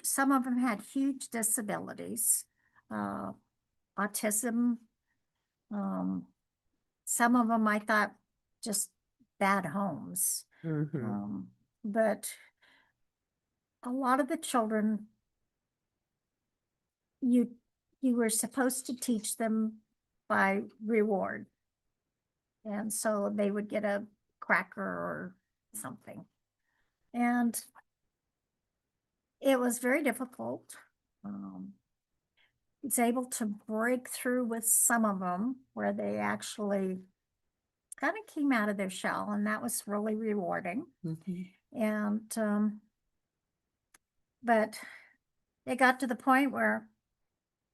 some of them had huge disabilities, uh, autism. Um, some of them I thought just bad homes. Hmm. But a lot of the children, you you were supposed to teach them by reward. And so they would get a cracker or something. And it was very difficult. Was able to break through with some of them where they actually kind of came out of their shell, and that was really rewarding. Hmm. And but it got to the point where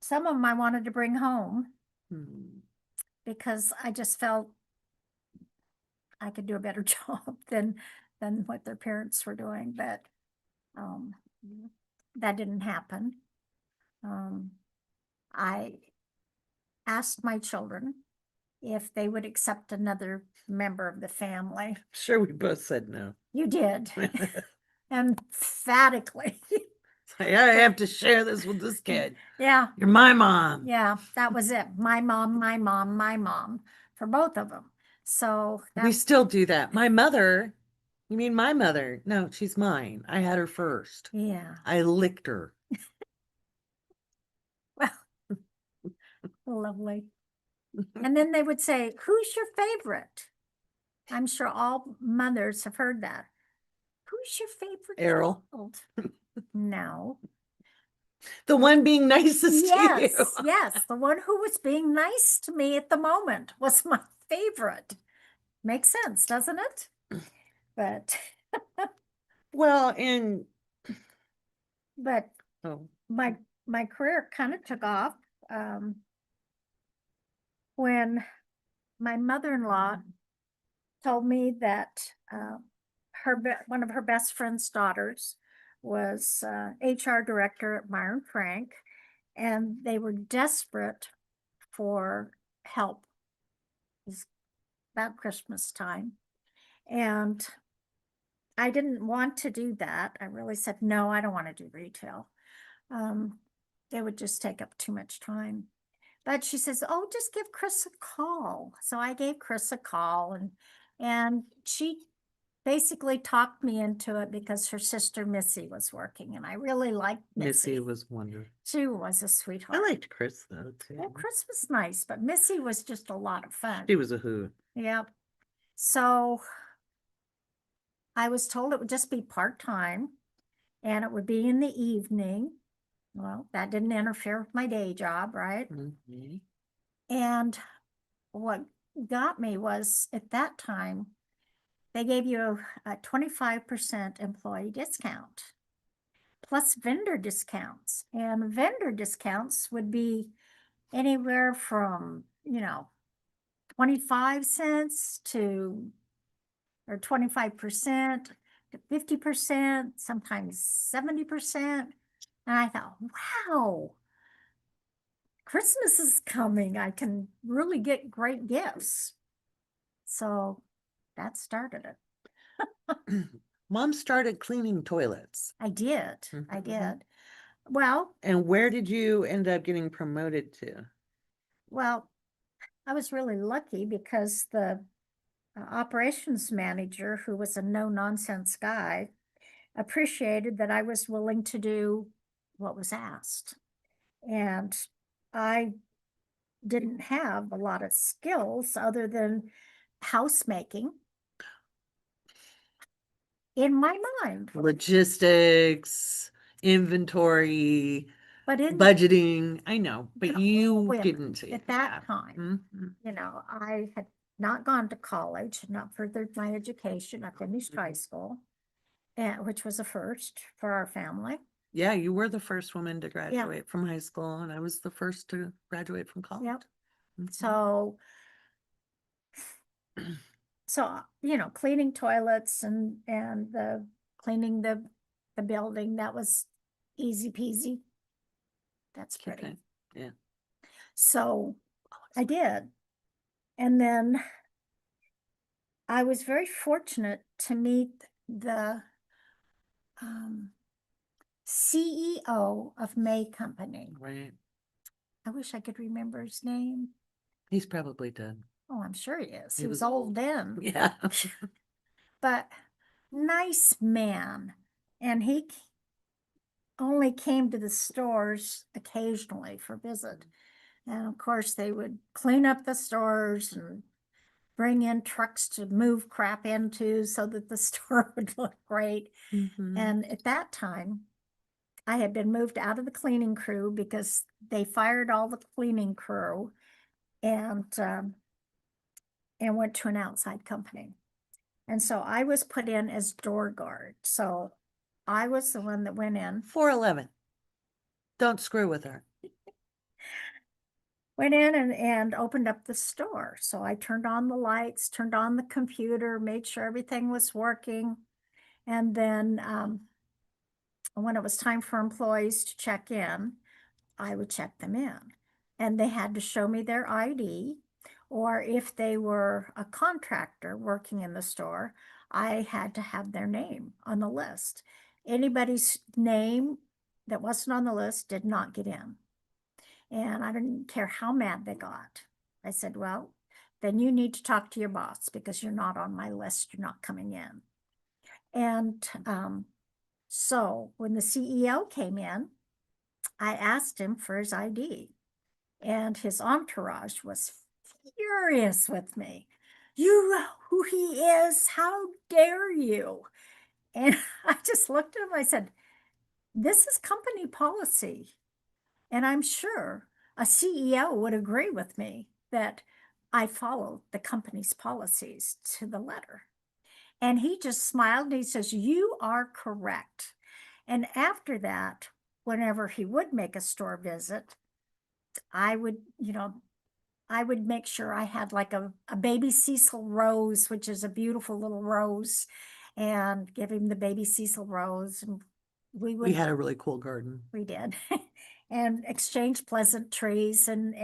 some of them I wanted to bring home Hmm. because I just felt I could do a better job than what their parents were doing. But um, that didn't happen. I asked my children if they would accept another member of the family. Sure, we both said no. You did, emphatically. I have to share this with this kid. Yeah, You're my mom. yeah, that was it. My mom, my mom, my mom, for both of them. So We that, still do that. My mother, you mean my mother? No, she's mine. I had her first. yeah, I licked her. well, lovely. And then they would say, "Who's your favorite?" I'm sure all mothers have heard that. Who's your favorite Errol, child? No. the one being nicest to you. Yes, yes. The one who was being nice to me at the moment was my favorite. Makes sense, doesn't it? But Well, and but oh, my career kind of took off when my mother-in-law told me that one of her best friend's daughters was HR director at Myron Frank, and they were desperate for help. It was about Christmas time. And I didn't want to do that. I really said, no, I don't want to do retail. It would just take up too much time. But she says, oh, just give Chris a call. So I gave Chris a call, and And she basically talked me into it because her sister Missy was working, and I really liked Missy Missy. was wonderful. She was a I sweetheart. liked Chris though Well, too. Chris was nice, but Missy was just a lot of fun. She was a hoot. Yep. So I was told it would just be part-time and it would be in the evening. Well, that didn't interfere with my day job, right? Mhm. And what got me was at that time, they gave you a 25% employee discount plus vendor discounts. And vendor discounts would be anywhere from, 25 cents to, or 25% to 50%, sometimes 70%. And I thought, wow, Christmas is coming. I can really get great gifts. So that started it. Mom started cleaning toilets. I did. I Mhm. did. Well, And where did you end up getting promoted to? well, I was really lucky because the operations manager, who was a no nonsense guy, appreciated that I was willing to do what was asked. And I didn't have a lot of skills other than housemaking in my mind. Logistics, inventory, But in budgeting. I know, but you when, didn't. at that time, Mhm. I had not gone to college, not furthered my education. I finished high school, and which was a first for our family. Yeah, you were the first woman to Yeah. graduate from high school, and I was the first to graduate from college. Yep. Mhm. So, cleaning toilets and the cleaning the building, that was easy peasy. That's pretty. Okay. Yeah. So I did. And then I was very fortunate to meet the CEO of May Company. Right. I wish I could remember his name. He's probably dead. Oh, I'm sure he is. He He was was old then, Yeah. but nice man. And he only came to the stores occasionally for visit. And of course, they would clean up the stores and bring in trucks to move crap into so that the store would look great. Mhm. And at that time, I had been moved out of the cleaning crew because they fired all the cleaning crew and went to an outside company. And so I was put in as door guard. So I was the one that went in, 411. Don't screw with her. and opened up the store. So I turned on the lights, turned on the computer, made sure everything was working. And then when it was time for employees to check in, I would check them in. And they had to show me their ID, or if they were a contractor working in the store, I had to have their name on the list. Anybody's name that wasn't on the list did not get in. And I didn't care how mad they got. I said, well, then you need to talk to your boss because you're not on my list. You're not coming in. And so when the CEO came in, I asked him for his ID, and his entourage was furious with me. You know who he is? How dare you? And I just looked at him. I said, this is company policy. And I'm sure a CEO would agree with me that I follow the company's policies to the letter. And he just smiled and he says, you are correct. And after that, whenever he would make a store visit, I would, I would make sure I had like a baby Cecil rose, which is a beautiful little rose, and give him the baby Cecil rose. And we We would, had a really cool garden. we did, and exchange pleasantries and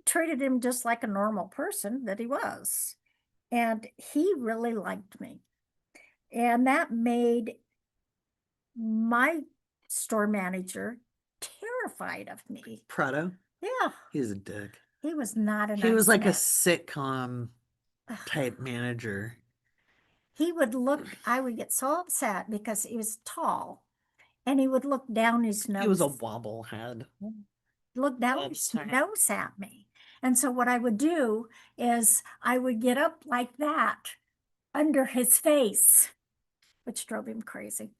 treated him just like a normal person that he was. And he really liked me. And that made my store manager terrified of me. Prado. Yeah, He's a dick. he was not a He nice was like a man. sitcom type manager. He would look, I would get so upset because he was tall and he would look down his He was a nose, wobblehead. look down All his the time. nose at me. And so what I would do is I would get up like that under his face, which drove him crazy.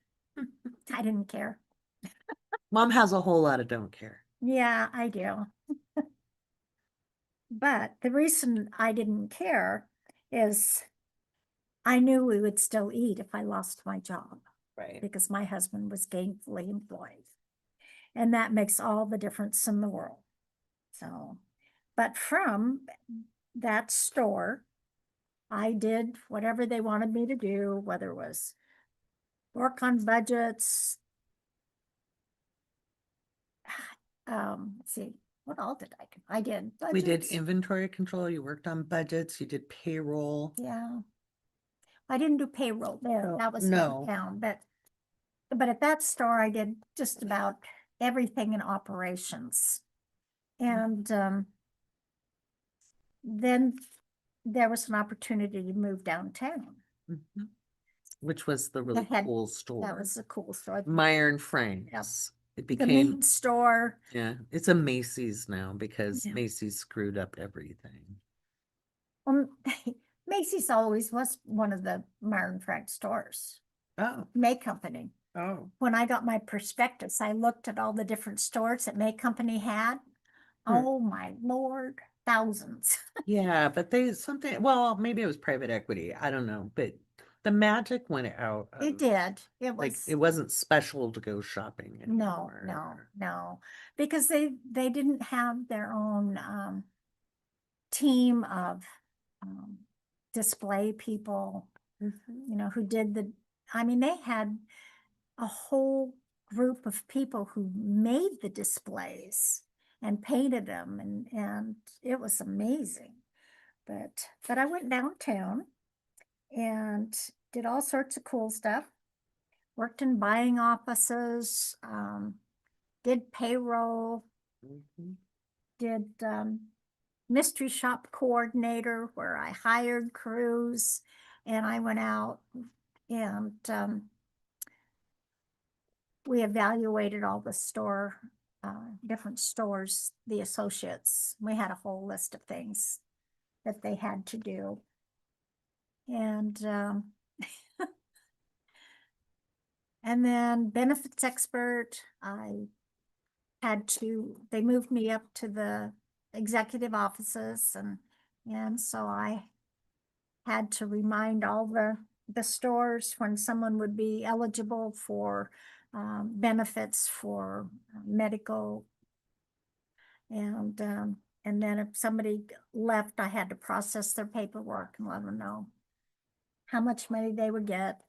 I didn't care. Mom has a whole lot of don't care. Yeah, I do. But the reason I didn't care is I knew we would still eat if I lost my job Right. because my husband was gainfully employed. And that makes all the difference in the world. So, but from that store, I did whatever they wanted me to do, whether it was work on budgets. Let's see, what all did I do? I did We did budgets. inventory control. You worked on budgets. You did payroll. Yeah. I didn't do payroll there. That was No. downtown, but at that store, I did just about everything in operations. And then there was an opportunity to move downtown. Mhm. Which was the They really had- cool store. That was a cool store. Meyer and Frank's. It The became, meat store. yeah, it's a Macy's now because Yeah. Macy's screwed up everything. Macy's always was one of the Meyer and Frank stores, Oh, May Company. oh. When I got my prospectus, I looked at all the different stores that May Company had. Oh my Lord, thousands. Yeah, but they something, well, maybe it was private equity. I don't know, but the magic went out It of, did. It like, was, it wasn't special to go shopping no, anymore. no, because they didn't have their own team of display people, Mhm. you know, who did I mean, they had a whole group of people who made the displays and painted them, and it was amazing. But I went downtown and did all sorts of cool stuff. Worked in buying offices, did payroll, Mhm. did mystery shop coordinator where I hired crews and I went out and we evaluated all the different stores, the associates. We had a whole list of things that they had to do. And and then benefits expert, they moved me up to the executive offices and so I had to remind all the stores when someone would be eligible for benefits for medical. And then if somebody left, I had to process their paperwork and let them know how much money they would get.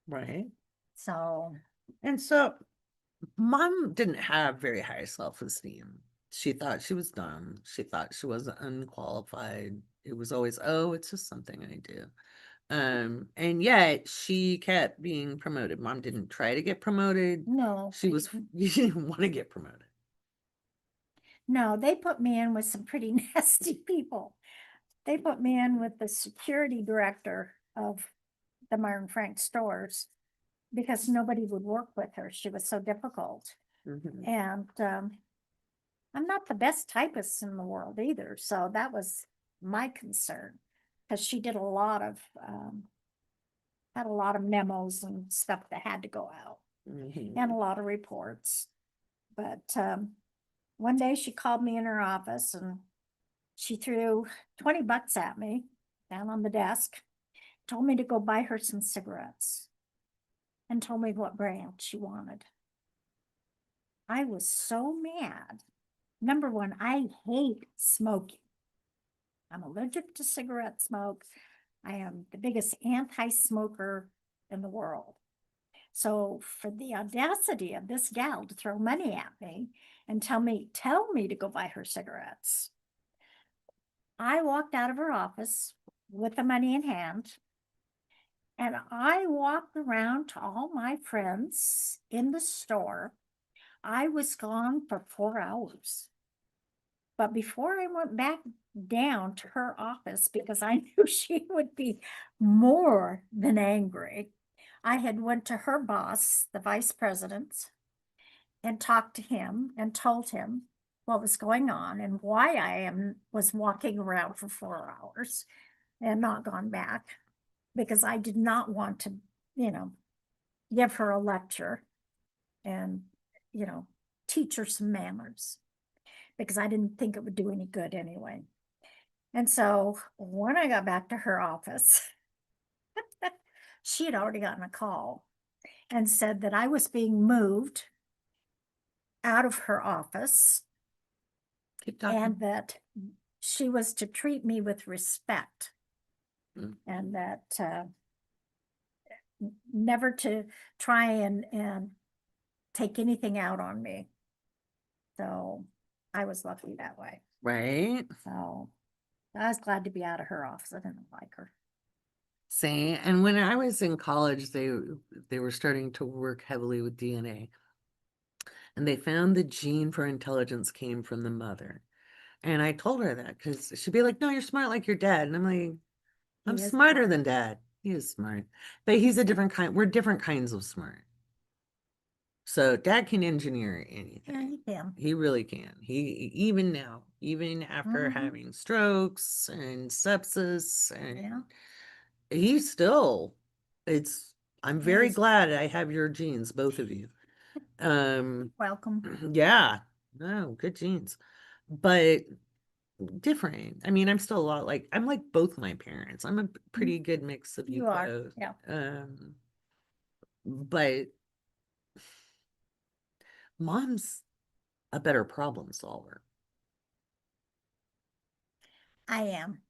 Right. So, And so mom didn't have very high self-esteem. She thought she was dumb. She thought she was unqualified. It was always, oh, it's just something I do. And yet she kept being promoted. Mom didn't try to get promoted. no, She was, you didn't want to get promoted. no, they put me in with some pretty nasty people. They put me in with the security director of the Myron Frank stores because nobody would work with her. She was so difficult. Mhm. And I'm not the best typist in the world either. So that was my concern because she did had a lot of memos and stuff that had to go out Mhm. and a lot of reports. But one day she called me in her office and she threw $20 at me down on the desk, told me to go buy her some cigarettes, and told me what brand she wanted. I was so mad. Number one, I hate smoking. I'm allergic to cigarette smoke. I am the biggest anti-smoker in the world. So for the audacity of this gal to throw money at me and tell me to go buy her cigarettes, I walked out of her office with the money in hand and I walked around to all my friends in the store. I was gone for 4 hours. But before I went back down to her office, because I knew she would be more than angry, I had went to her boss, the vice president, and talked to him and told him what was going on and why was walking around for 4 hours and not gone back, because I did not want to, you know, give her a lecture and, you know, teach her some manners, because I didn't think it would do any good anyway. And so when I got back to her office, she had already gotten a call and said that I was being moved out of her office Keep talking. and that she was to treat me with respect Mm. and that never to try and take anything out on me. So I was lucky that way. Right? So I was glad to be out of her office. I didn't like her. Say, and when I was in college, they were starting to work heavily with DNA, and they found the gene for intelligence came from the mother. And I told her that because she'd be like, "No, you're smart like your dad," and I'm like, "I'm He is smarter smart. than dad. He is smart, but he's a different kind. We're different kinds of smart." So dad can engineer Yeah, anything. he can. He really can. He even now, even after Mhm. having strokes and sepsis, Yeah, and he's still, it's, I'm yeah, very he's glad I have your genes, both of you. Um, welcome. yeah, no, good genes, but different. I mean, I'm still a lot like, I'm like both my parents. I'm a pretty good mix of you You are, both. yeah. But mom's a better problem solver. I am.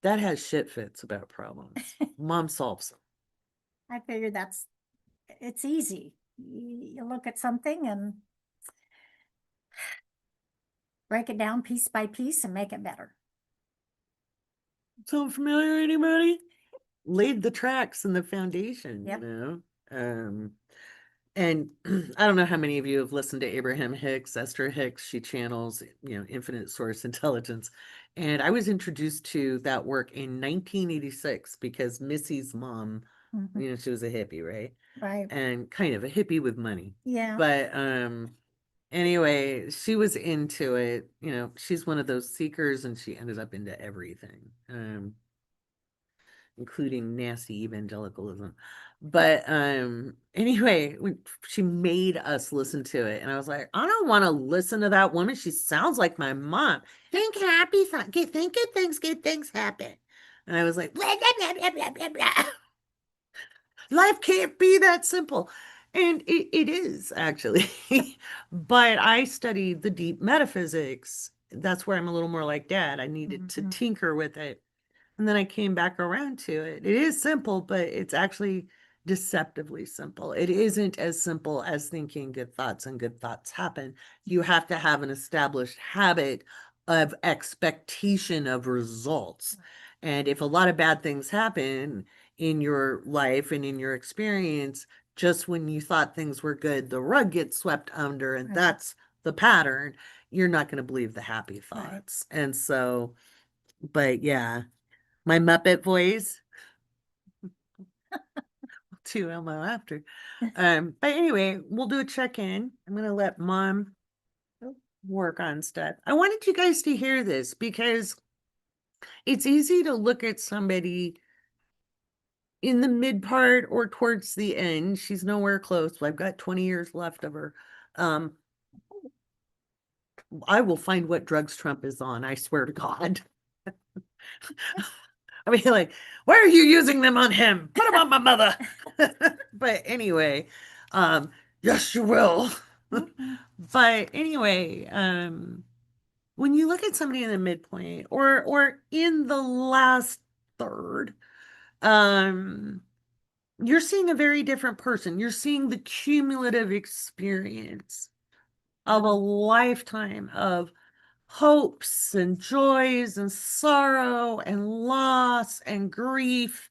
Dad has shit fits about problems. Mom solves them. I figure it's easy. You look at something and break it down piece by piece and make it better. Sound familiar, anybody? Laid the tracks and the foundation, you Yep. know? And I don't know how many of you have listened to Abraham Hicks, Esther Hicks. She channels, infinite source intelligence. And I was introduced to that work in 1986 because Missy's mom, Mhm. she was a hippie, right? Right. And kind of a hippie with money. Yeah. But anyway, she was into it. She's one of those seekers and she ended up into everything. Including nasty evangelicalism. But anyway, she made us listen to it, and I was like, I don't want to listen to that woman. She sounds like my mom. Think happy thought, think good things happen. And I was like, blah, blah, blah, blah, blah, blah. Life can't be that simple. And it is actually. But I studied the deep metaphysics. That's where I'm a little more like dad. I needed to Mhm. tinker with it. And then I came back around to it. It is simple, but it's actually deceptively simple. It isn't as simple as thinking good thoughts and good thoughts happen. You have to have an established habit of expectation of results. And if a lot of bad things happen in your life and in your experience, just when you thought things were good, the rug gets swept under, and Right. that's the pattern. You're not going to believe the happy Right. thoughts. And so, but yeah, my Muppet voice to Elmo after. But anyway, we'll do a check-in. I'm gonna let mom work on stuff. I wanted you guys to hear this because it's easy to look at somebody in the mid part or towards the end. She's nowhere close. I've got 20 years left of her. Um, I will find what drugs Trump is on, I swear to God. I mean, like, why are you using them on him? Put them on my mother. But anyway, yes, you will. Mhm. But anyway, when you look at somebody in the midpoint or in the last third, um, you're seeing a very different person. You're seeing the cumulative experience of a lifetime of hopes and joys and sorrow and loss and grief.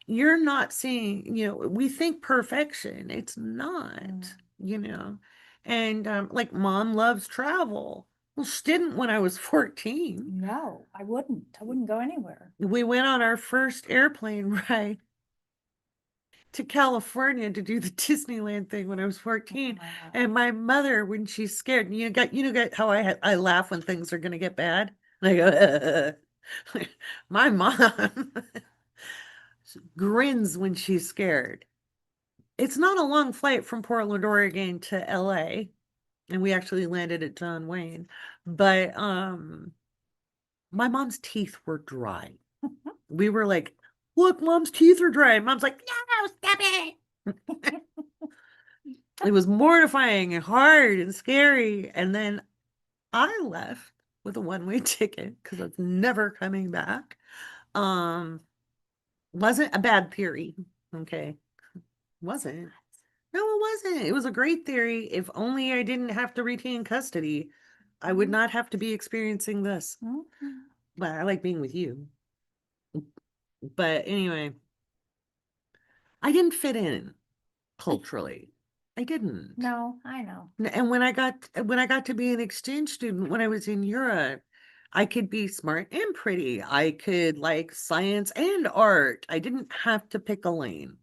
You're not seeing, we think perfection. It's not, Mm. you know. And like mom loves travel. Well, she didn't when I was 14. No, I wouldn't. I wouldn't go anywhere. We went on our first airplane ride to California to do the Disneyland thing when I was 14. Wow. And my mother, when she's scared, got how I laugh when things are gonna get bad. I go, my mom grins when she's scared. It's not a long flight from Portland, Oregon to LA, and we actually landed at John Wayne, but my mom's teeth were dry. We were like, look, mom's teeth are dry. Mom's like, no, stop it. It was mortifying and hard and scary. And then I left with a one-way ticket because I was never coming back. Um, wasn't a bad theory. Okay. Wasn't. No, it wasn't. It was a great theory. If only I didn't have to retain custody, I would not have to be experiencing this. Mhm. But I like being with you. But anyway, I didn't fit in culturally. I didn't. No, I know. And when I got to be an exchange student when I was in Europe, I could be smart and pretty. I could like science and art. I didn't have to pick a lane.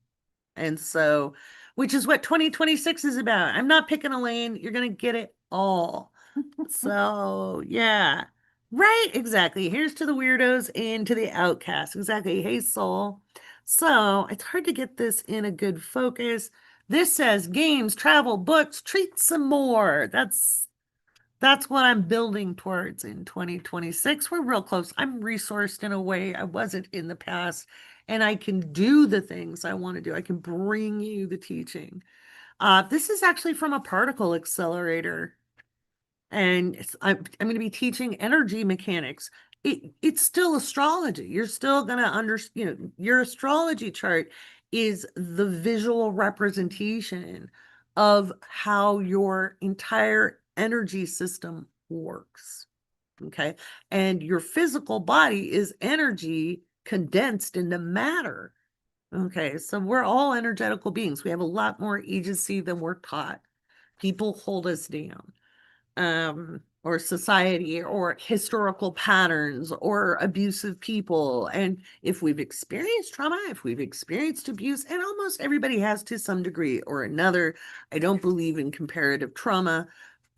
And so, which is what 2026 is about. I'm not picking a lane. You're going to get it all. So, yeah. Right, exactly. Here's to the weirdos and to the outcasts. Exactly. Hey, soul. So, it's hard to get this in a good focus. This says games, travel, books, treats some more. That's what I'm building towards in 2026. We're real close. I'm resourced in a way I wasn't in the past, and I can do the things I want to do. I can bring you the teaching. This is actually from a particle accelerator, and I'm going to be teaching energy mechanics. It's still astrology. You're still going to understand, your astrology chart is the visual representation of how your entire energy system works. Okay. And your physical body is energy condensed into matter. Okay. So we're all energetical beings. We have a lot more agency than we're taught. People hold us down, or society or historical patterns or abusive people. And if we've experienced trauma, if we've experienced abuse, and almost everybody has to some degree or another, I don't believe in comparative trauma.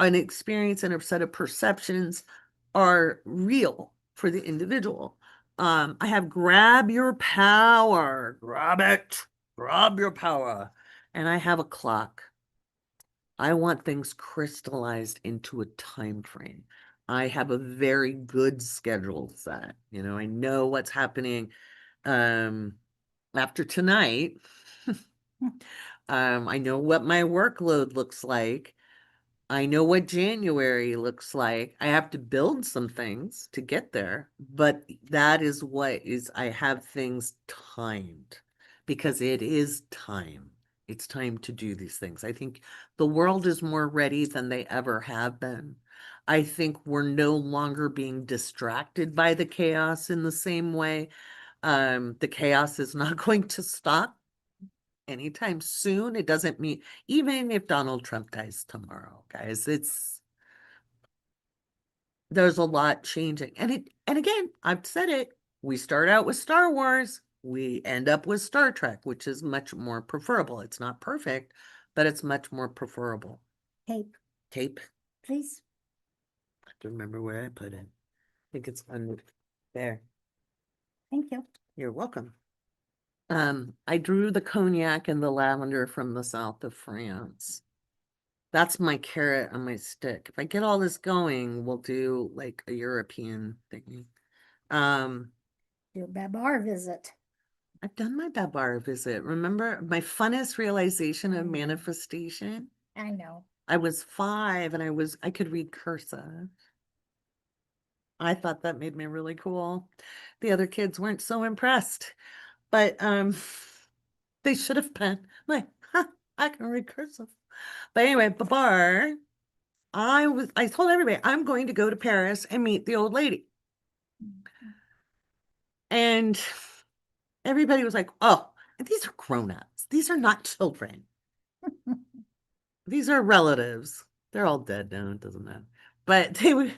An experience and a set of perceptions are real for the individual. I have grab your power, grab it, grab your power. And I have a clock. I want things crystallized into a time frame. I have a very good schedule set. I know what's happening um after tonight. I know what my workload looks like. I know what January looks like. I have to build some things to get there, but that is what is, I have things timed because it is time. It's time to do these things. I think the world is more ready than they ever have been. I think we're no longer being distracted by the chaos in the same way. The chaos is not going to stop anytime soon. It doesn't mean, even if Donald Trump dies tomorrow, guys, there's a lot changing. And again, I've said it, we start out with Star Wars, we end up with Star Trek, which is much more preferable. It's not perfect, but it's much more preferable. Tape, Tape. please. I have to remember where I put it. I think it's under there. Thank you. You're welcome. I drew the cognac and the lavender from the south of France. That's my carrot on my stick. If I get all this going, we'll do like a European thingy. Your Babar visit. I've done my Babar visit. Remember my funnest realization of I know. manifestation? I know. I was 5 and I could read cursive. I thought that made me really cool. The other kids weren't so impressed, but they should have been like, huh, I can read cursive. But anyway, Babar, I told everybody I'm going to go to Paris and meet the old lady. And everybody was like, oh, these are grown-ups. These are not children. These are relatives. They're all dead now, it doesn't matter. But they would,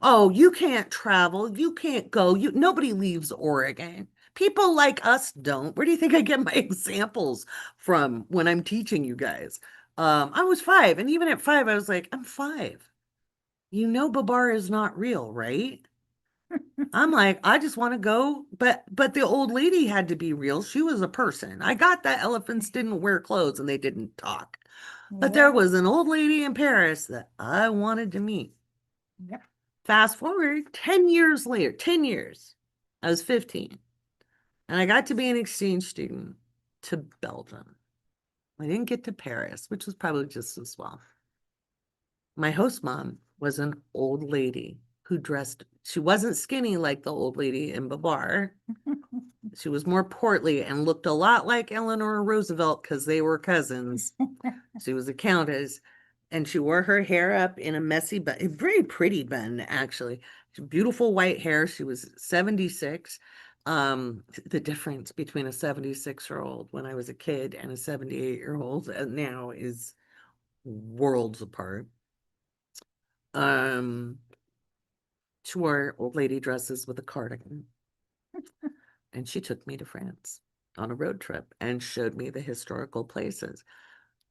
oh, you can't travel, you can't go, nobody leaves Oregon. People like us don't. Where do you think I get my examples from when I'm teaching you guys? I was 5, and even at 5, I was like, I'm 5. You know Babar is not real, right? I'm like, I just want to go, but the old lady had to be real. She was a person. I got that elephants didn't wear clothes and they didn't talk. But there Yeah. was an old lady in Paris that I wanted to meet. Yep. Fast forward 10 years later, 10 years, I was 15, and I got to be an exchange student to Belgium. I didn't get to Paris, which was probably just as well. My host mom was an old lady who dressed, she wasn't skinny like the old lady in Babar. She was more portly and looked a lot like Eleanor Roosevelt because they were cousins. She was a countess, and she wore her hair up in a messy bun, a very pretty bun, actually. Beautiful white hair. She was 76. The difference between a 76-year-old when I was a kid and a 78-year-old now is worlds apart. Um, she wore old lady dresses with a cardigan, and she took me to France on a road trip and showed me the historical places.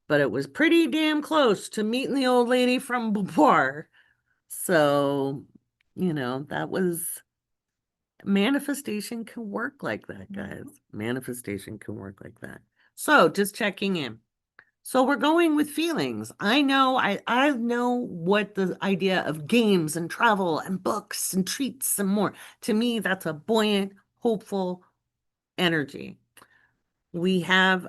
But it was pretty damn close to meeting the old lady from Beauvoir. So, that was manifestation can work like that, guys. Manifestation can work like that. So, just checking in. So we're going with feelings. I know what the idea of games and travel and books and treats and more. To me, that's a buoyant, hopeful energy. We have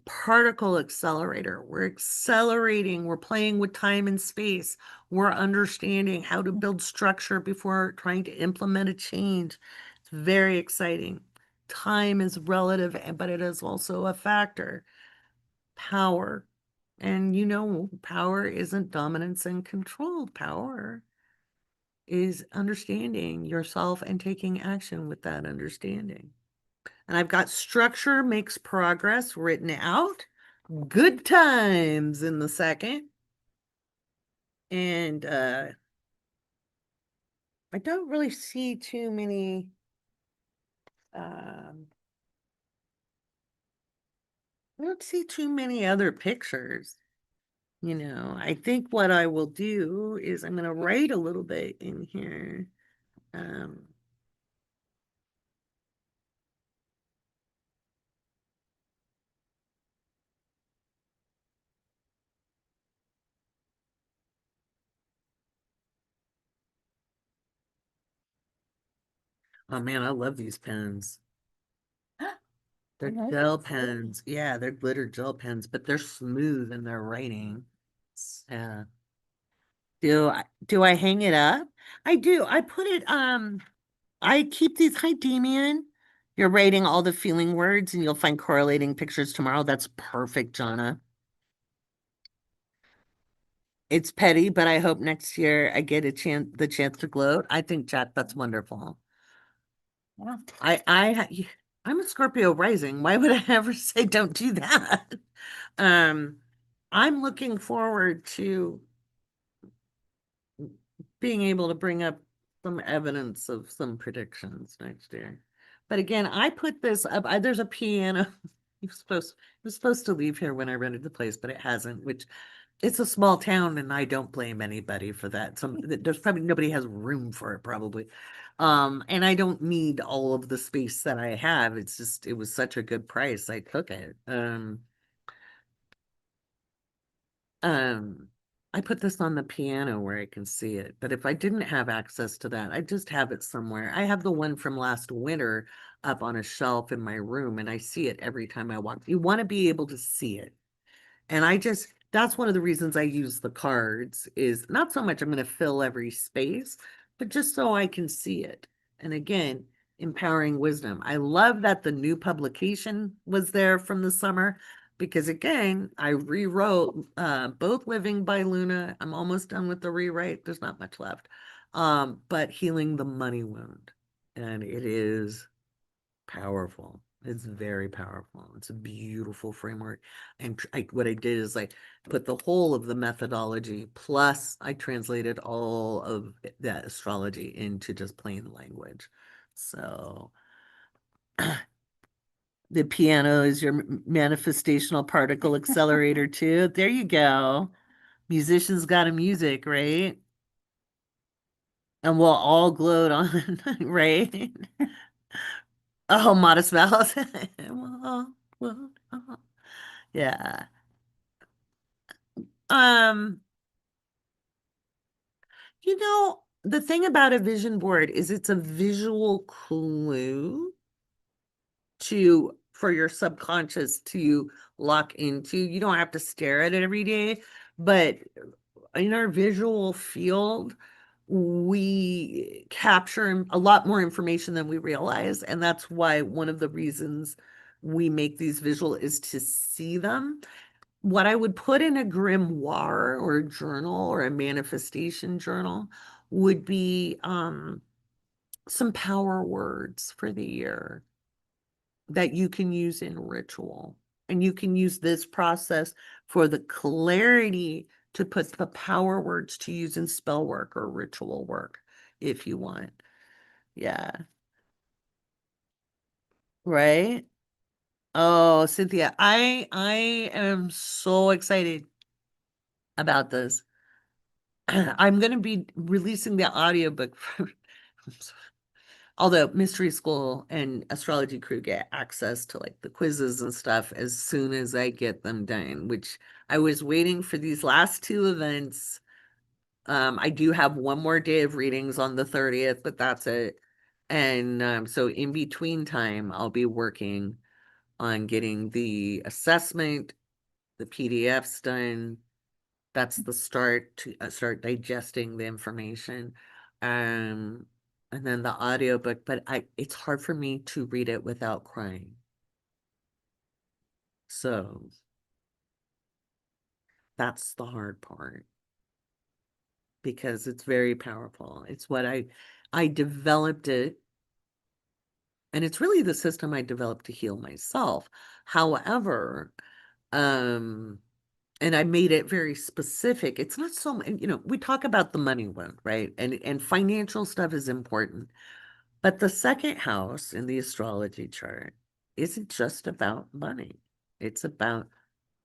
particle accelerator. We're accelerating, we're playing with time and space. We're understanding how to build structure before trying to implement a change. It's very exciting. Time is relative, but it is also a factor. Power. And power isn't dominance and control. Power is understanding yourself and taking action with that understanding. And I've got structure makes progress written out. Good times in the second. And I don't really see too many um I don't see too many other pictures. I think what I will do is I'm going to write a little bit in here. Um, oh man, I love these pens. They're Right? gel pens. Yeah, they're glitter gel pens, but they're smooth in their writing. Yeah. Do I hang it up? I do. I put it I keep these. Hi, Damien. You're writing all the feeling words and you'll find correlating pictures tomorrow. That's perfect, Jonna. It's petty, but I hope next year I get the chance to gloat. I think, chat, that's wonderful. Yeah. I'm a Scorpio rising. Why would I ever say don't do that? Um, I'm looking forward to being able to bring up some evidence of some predictions next year. But again, I put this up. There's a piano. It was supposed to leave here when I rented the place, but it hasn't, which it's a small town and I don't blame anybody for that. There's probably nobody has room for it probably. And I don't need all of the space that I have. It's just it was such a good price. I took it. Um, I put this on the piano where I can see it, but if I didn't have access to that, I'd just have it somewhere. I have the one from last winter up on a shelf in my room, and I see it every time I walk. You want to be able to see it. And that's one of the reasons I use the cards is not so much I'm going to fill every space, but just so I can see it. And again, empowering wisdom. I love that the new publication was there from the summer because again, I rewrote both Living by Luna. I'm almost done with the rewrite. There's not much left. But Healing the Money Wound. And it is powerful. It's very powerful. It's a beautiful framework. And what I did is I put the whole of the methodology, plus I translated all of that astrology into just plain language. So the piano is your manifestational particle accelerator too. There you go. Musicians got a music, right? And we'll all gloat on, right? Oh, Modest Mouse. Well, yeah. Um, the thing about a vision board is it's a visual clue for your subconscious to lock into. You don't have to stare at it every day, but in our visual field, we capture a lot more information than we realize. And that's why one of the reasons we make these visual is to see them. What I would put in a grimoire or a journal or a manifestation journal would be some power words for the year that you can use in ritual. And you can use this process for the clarity to put the power words to use in spell work or ritual work if you want. Yeah. Right? Oh, Cynthia, I am so excited about this. I'm going to be releasing the audiobook for, although Mystery School and Astrology Crew get access to like the quizzes and stuff as soon as I get them done, which I was waiting for these last two events. I do have one more day of readings on the 30th, but that's it. And so in between time, I'll be working on getting the assessment, the PDFs done. That's the start to start digesting the information. Um, and then the audiobook, but it's hard for me to read it without crying. So that's the hard part because it's very powerful. It's what I developed it, and it's really the system I developed to heal myself. However, um and I made it very specific. It's not so, we talk about the money one, right? And financial stuff is important. But the second house in the astrology chart isn't just about money. It's about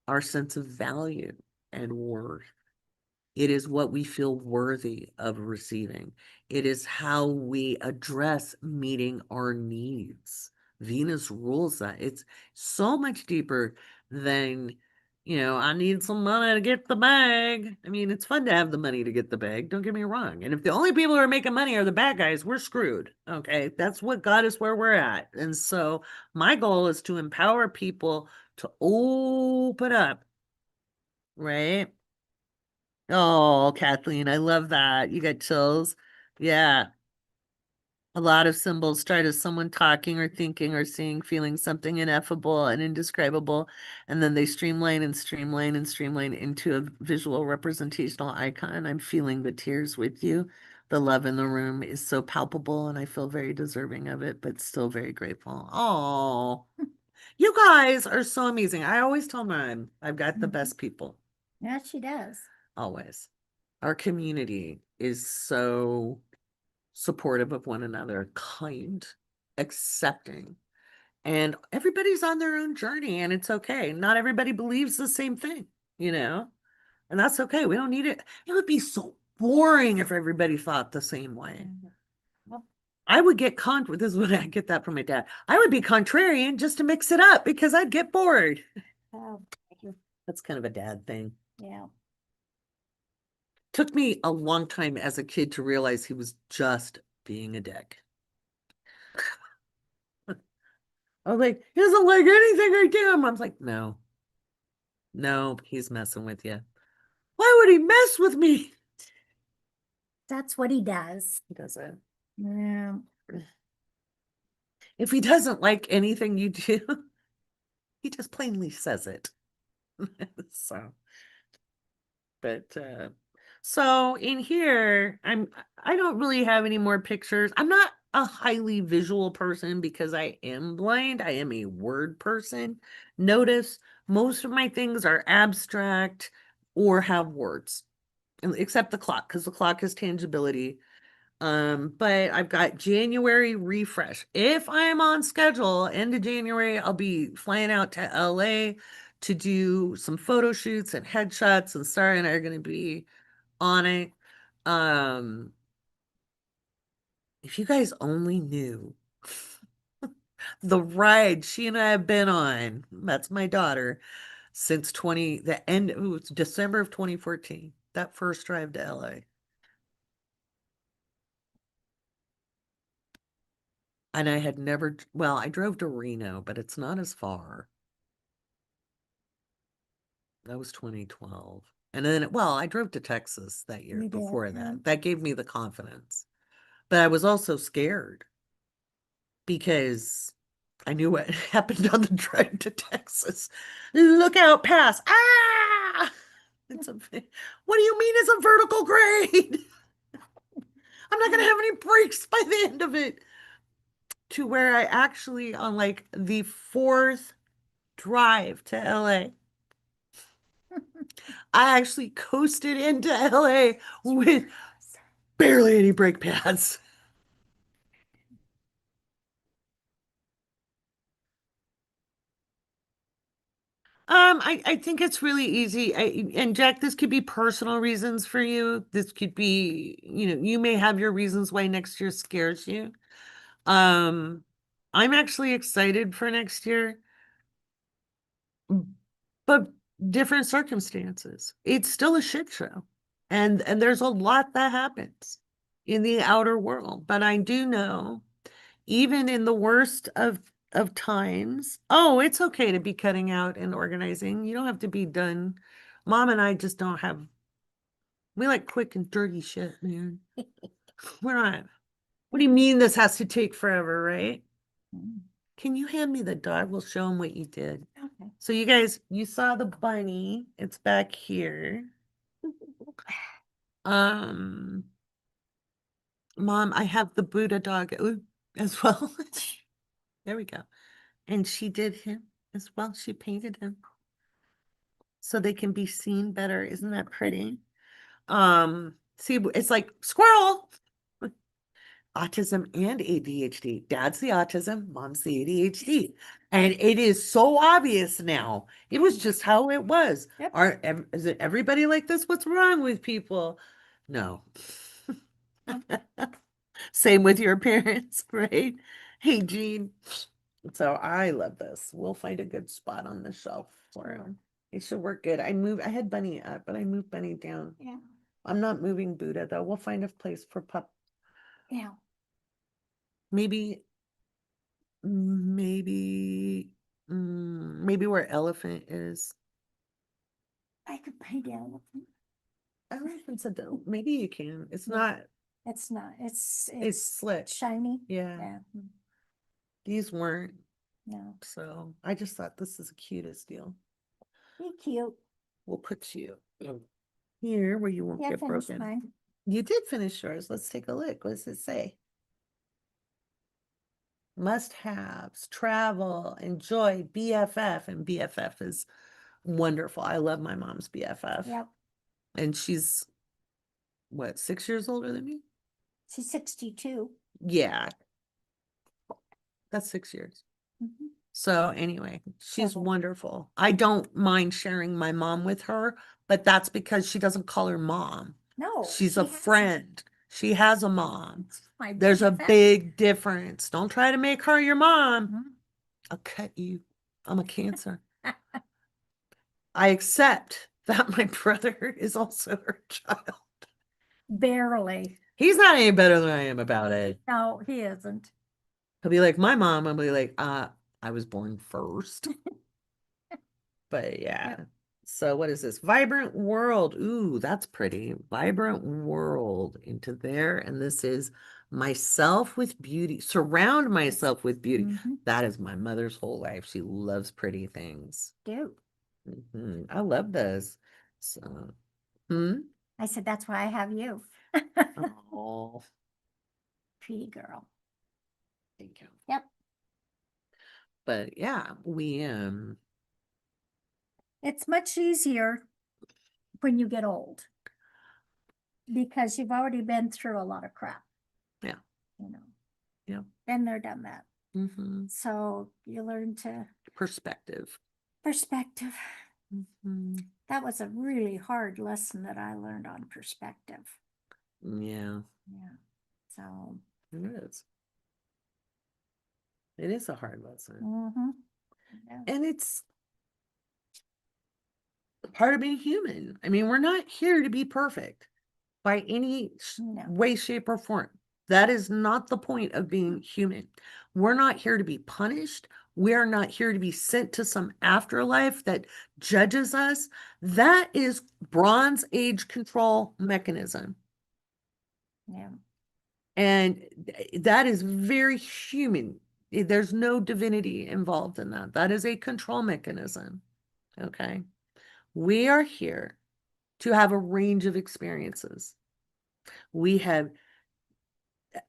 our sense of value and worth. It is what we feel worthy of receiving. It is how we address meeting our needs. Venus rules that. It's so much deeper than, I need some money to get the bag. I mean, it's fun to have the money to get the bag. Don't get me wrong. And if the only people who are making money are the bad guys, we're screwed. Okay. That's what got us where we're at. And so my goal is to empower people to open up, right? Oh, Kathleen, I love that. You got chills. Yeah. A lot of symbols start as someone talking or thinking or seeing, feeling something ineffable and indescribable, and then they streamline and streamline and streamline into a visual representational icon. I'm feeling the tears with you. The love in the room is so palpable, and I feel very deserving of it, but still very grateful. Oh, you guys are so amazing. I always tell Mom I've got the best people, Yeah, she does. always. Our community is so supportive of one another, kind, accepting, and everybody's on their own journey, and it's okay. Not everybody believes the same thing, you know, and that's okay. We don't need it. It would be so boring if everybody thought the same way. Well, I would get this is what I get that from my dad. I would be contrarian just to mix it up because I'd get bored. oh, That's kind of a dad thing. yeah. Took me a long time as a kid to realize he was just being a dick. I was like, he doesn't like anything I do. Mom's like, no, no, he's messing with you. Why would he mess with me? That's what he does. He doesn't. Yeah. If he doesn't like anything you do, he just plainly says it. So, but so in here, I don't really have any more pictures. I'm not a highly visual person because I am blind. I am a word person. Notice most of my things are abstract or have words, except the clock, because the clock has tangibility. But I've got January refresh. If I'm on schedule, end of January, I'll be flying out to LA to do some photo shoots and headshots, and Sarah and I are going to be on it. Um, if you guys only knew the ride she and I have been on, that's my daughter, since the end, ooh, it's December of 2014, that first drive to LA. And I had never, well, I drove to Reno, but it's not as far. That was 2012. And then, well, I drove to Texas that year You did, before yeah. that. That gave me the confidence. But I was also scared because I knew what happened on the drive to Texas. Look out, pass. Ah! What do you mean it's a vertical grade? I'm not gonna have any brakes by the end of it. To where I actually, on like the fourth drive to LA, I actually coasted into LA with barely any brake pads. I think it's really easy. And Jack, this could be personal reasons for you. This could be, you may have your reasons why next year scares you. Um, I'm actually excited for next year, but different circumstances. It's still a shit show. And there's a lot that happens in the outer world. But I do know, even in the worst of times, oh, it's okay to be cutting out and organizing. You don't have to be done. Mom and I just don't have, we like quick and dirty shit, man. We're not, what do you mean this has to take forever, right? Can you hand me the dog? We'll show him what you did. Okay. So you guys, you saw the bunny. It's back here. Um, Mom, I have the Buddha dog as well. There we go. And she did him as well. She painted him so they can be seen better. Isn't that pretty? See, it's like squirrel. Autism and ADHD. Dad's the autism, mom's the ADHD. And it is so obvious now. It was just how it was. Yep. Is it everybody like this? What's wrong with people? No. Same with your parents, right? Hey, Jean. So I love this. We'll find a good spot on the shelf for him. It should work good. I had Bunny up, but I moved Bunny down. Yeah, I'm not moving Buddha though. We'll find a place for pup. yeah. Maybe, maybe, maybe where elephant is. I could paint elephant. Elephant's a dope. Maybe you can. It's No. not. It's not, It's slick. shiny. Yeah. Yeah, These weren't. no, So I just thought this is the cutest deal. be cute. We'll put you here where you won't Yeah, get finish broken. mine. You did finish yours. Let's take a look. What does it say? Must-haves, travel, enjoy, BFF, and BFF is wonderful. I love my mom's BFF. Yep, And she's what, 6 years older than me? she's 62. Yeah, that's 6 years. Mhm. So anyway, she's 7. wonderful. I don't mind sharing my mom with her, but that's because she doesn't call her mom. No, She's she a has friend. She has a mom. my There's a BFF. big difference. Don't try to make her your mom. Mhm. I'll cut you. I'm a Cancer. I accept that my brother is also her child. Barely. He's not any better than I am about it. No, he isn't. He'll be like my mom. I'll be like, I was born first. But yeah. Yep. So what is this? Vibrant world. Ooh, that's pretty. Vibrant world into there. And this is myself with beauty. Surround myself with beauty. Mhm. That is my mother's whole life. She loves pretty things. Do. I love this. So, hmm. I said, that's why I have you. Oh, Pretty girl. Thank you. Yep. But yeah, It's much easier when you get old because you've already been through a lot of crap, yeah, you know. yeah. Been there, done that. Mm-hmm. So you learn to Perspective. perspective. Mm-hmm. That was a really hard lesson that I learned on perspective. Yeah, Yeah. So. it is. It is a hard lesson. Mm-hmm. Yeah. And it's part of being human. I mean, we're not here to be perfect by any No. way, shape, or form. That is not the point of being human. We're not here to be punished. We are not here to be sent to some afterlife that judges us. That is Bronze Age control mechanism. Yeah. And that is very human. There's no divinity involved in that. That is a control mechanism. Okay. We are here to have a range of experiences. We have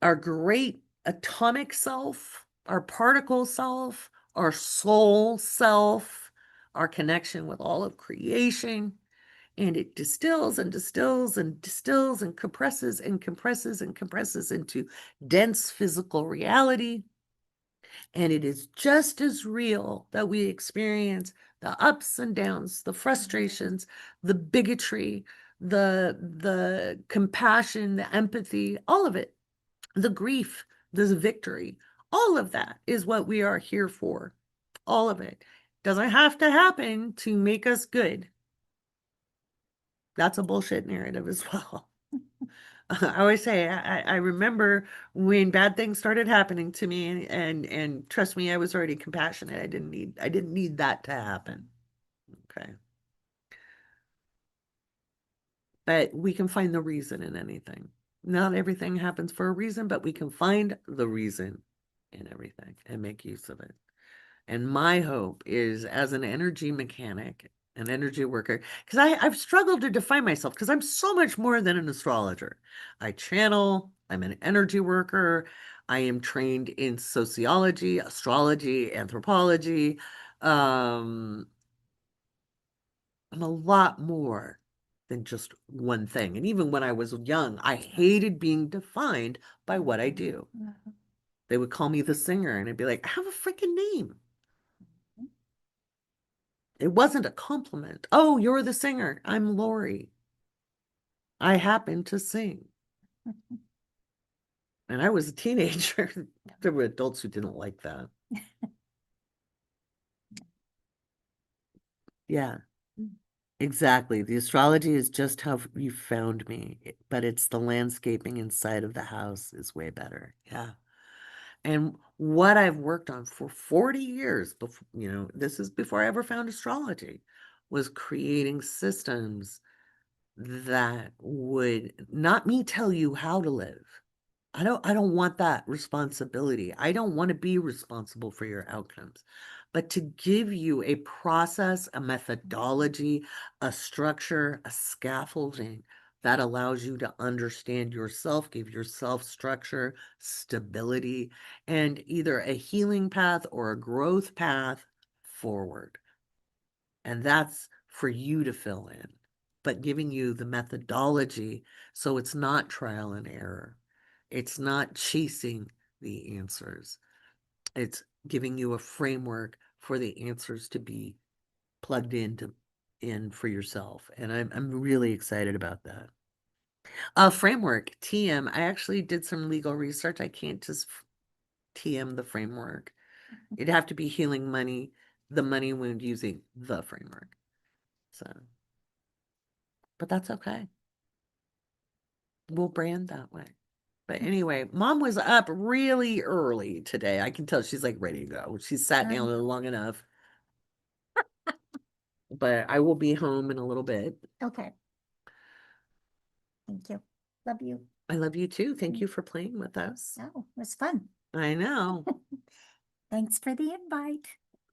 our great atomic self, our particle self, our soul self, our connection with all of creation. And it distills and distills and distills and compresses and compresses and compresses into dense physical reality. And it is just as real that we experience the ups and downs, the frustrations, the bigotry, the compassion, the empathy, all of it, the grief, the victory. All of that is what we are here for. All of it doesn't have to happen to make us good. That's a bullshit narrative as well. I always say I remember when bad things started happening to me, and trust me, I was already compassionate. I didn't need that to happen. Okay. But we can find the reason in anything. Not everything happens for a reason, but we can find the reason in everything and make use of it. And my hope is, as an energy mechanic, an energy worker, because I've struggled to define myself because I'm so much more than an astrologer. I channel, I'm an energy worker, I am trained in sociology, astrology, anthropology. I'm a lot more than just one thing. And even when I was young, I hated being defined by what I do. Mhm. They would call me the singer, and I'd be like, I have a freaking name. It wasn't a compliment. Oh, you're the singer. I'm Lori. I happen to sing. And I was a teenager. There were adults who didn't like that. Yeah, exactly. The astrology is just how you found me, but it's the landscaping inside of the house is way better. Yeah. And what I've worked on for 40 years before, this is before I ever found astrology, was creating systems that would not me tell you how to live. I don't want that responsibility. I don't want to be responsible for your outcomes, but to give you a process, a methodology, a structure, a scaffolding that allows you to understand yourself, give yourself structure, stability, and either a healing path or a growth path forward. And that's for you to fill in, but giving you the methodology so it's not trial and error. It's not chasing the answers. It's giving you a framework for the answers to be plugged in for yourself. And I'm really excited about that. Framework, TM. I actually did some legal research. I can't just TM the framework. It'd have to be healing money, the money wound using the framework. So, but that's okay. We'll brand that way. But anyway, mom was up really early today. I can tell she's like ready to go. She's sat down long enough. But I will be home in a little bit. Okay. Thank you. Love you. I love you too. Thank you for playing with us. Oh, it was fun. I know. Thanks for the invite.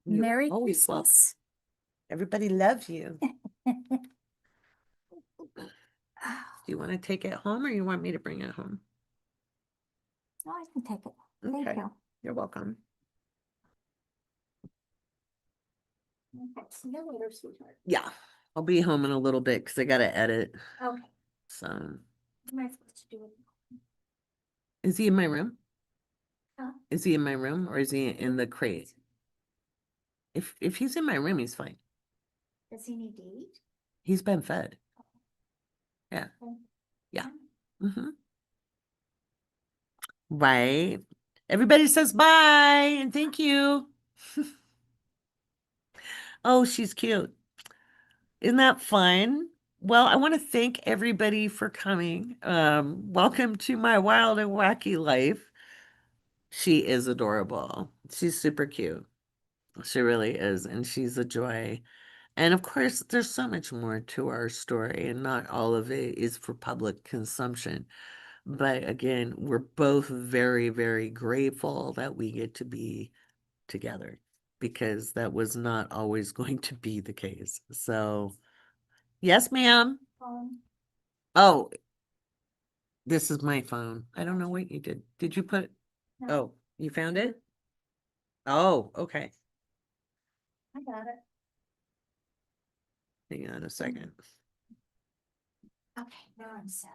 You're Merry always welcome. Christmas. Everybody loves you. Oh, Do you want to take it home or you want me to bring it home? I can take it. Thank Okay. you. You're welcome. Okay, see you later, sweetheart. Yeah, I'll be home in a little bit because I gotta edit. Okay, So, what am I supposed to do with is he in my room? Huh? Is he in my room or is he in the crate? If he's in my room, he's fine. Does he need to eat? He's been fed. Yeah. Okay. Yeah. Right. Everybody says bye and thank you. Oh, she's cute. Isn't that fun? Well, I want to thank everybody for coming. Welcome to my wild and wacky life. She is adorable. She's super cute. She really is, and she's a joy. And of course, there's so much more to our story, and not all of it is for public consumption. But again, we're both very, very grateful that we get to be together because that was not always going to be the case. So, yes, ma'am. Oh, this is my phone. I don't know what you did. Did you put? No. Oh, you found it? Oh, okay. I got it. Hang on a second. Okay, now I'm set.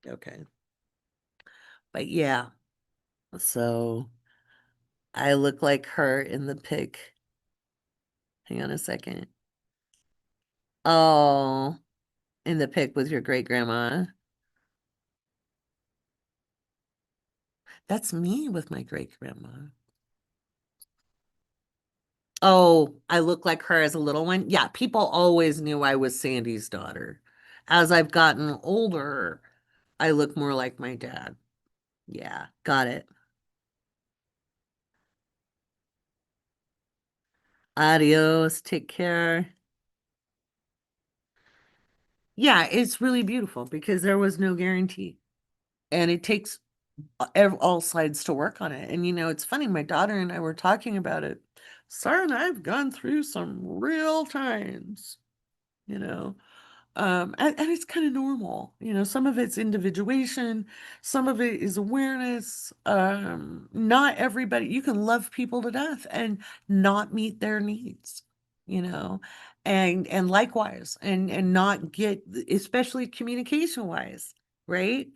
Okay. But yeah, so I look like her in the pic. Hang on a second. Oh, in the pic with your great grandma. That's me with my great grandma. Oh, I look like her as a little one. Yeah, people always knew I was Sandy's daughter. As I've gotten older, I look more like my dad. Yeah, got it. Adios. Take care. Yeah, it's really beautiful because there was no guarantee. And it takes all sides to work on it. And it's funny, my daughter and I were talking about it. Sarah and I have gone through some real times, you know. And it's kind of normal, some of it's individuation, some of it is awareness. Not everybody, you can love people to death and not meet their needs, you know, and likewise, and not get, especially communication wise, right?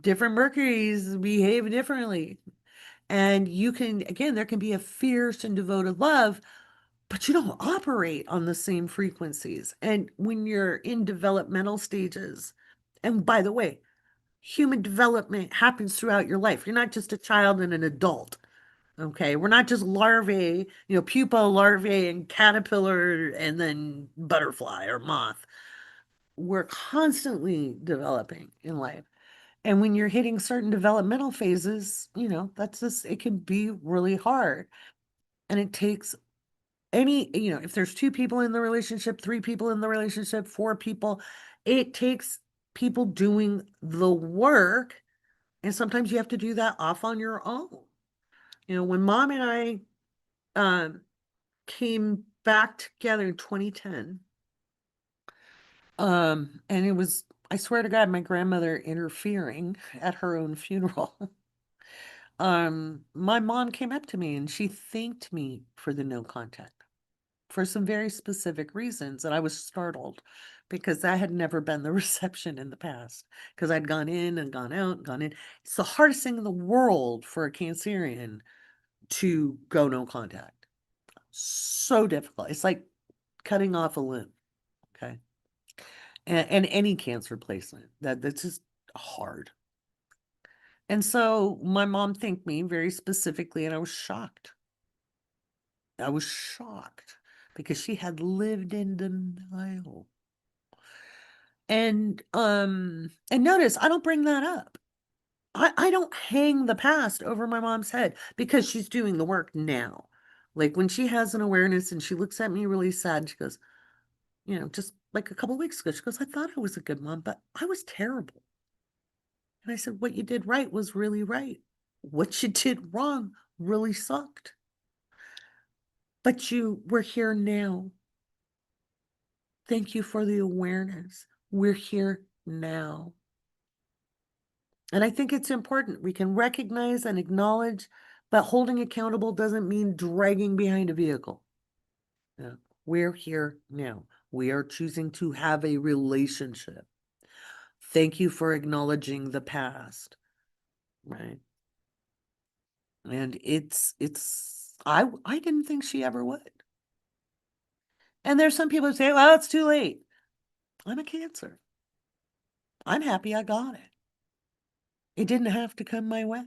Different Mercuries behave differently. And you can, again, there can be a fierce and devoted love, but you don't operate on the same frequencies. And when you're in developmental stages, and by the way, human development happens throughout your life. You're not just a child and an adult. Okay. We're not just larvae, pupa, larvae, and caterpillar, and then butterfly or moth. We're constantly developing in life. And when you're hitting certain developmental phases, that's just, it can be really hard. And it takes if there's two people in the relationship, three people in the relationship, four people, it takes people doing the work. And sometimes you have to do that off on your own. When mom and I came back together in 2010, and it was, I swear to God, my grandmother interfering at her own funeral. My mom came up to me and she thanked me for the no contact for some very specific reasons. And I was startled because that had never been the reception in the past. Because I'd gone in and gone out and gone in. It's the hardest thing in the world for a Cancerian to go no contact. So difficult. It's like cutting off a limb. Okay. And any cancer placement. That's just hard. And so my mom thanked me very specifically, and I was shocked. I was shocked because she had lived in denial. And notice I don't bring that up. I don't hang the past over my mom's head because she's doing the work now. Like when she has an awareness and she looks at me really sad, she goes, just like a couple weeks ago, she goes, I thought I was a good mom, but I was terrible. And I said, what you did right was really right. What you did wrong really sucked. But you were here now. Thank you for the awareness. We're here now. And I think it's important. We can recognize and acknowledge, but holding accountable doesn't mean dragging behind a vehicle. Yeah. We're here now. We are choosing to have a relationship. Thank you for acknowledging the past, right? And I didn't think she ever would. And there's some people who say, well, it's too late. I'm a Cancer. I'm happy I got it. It didn't have to come my way.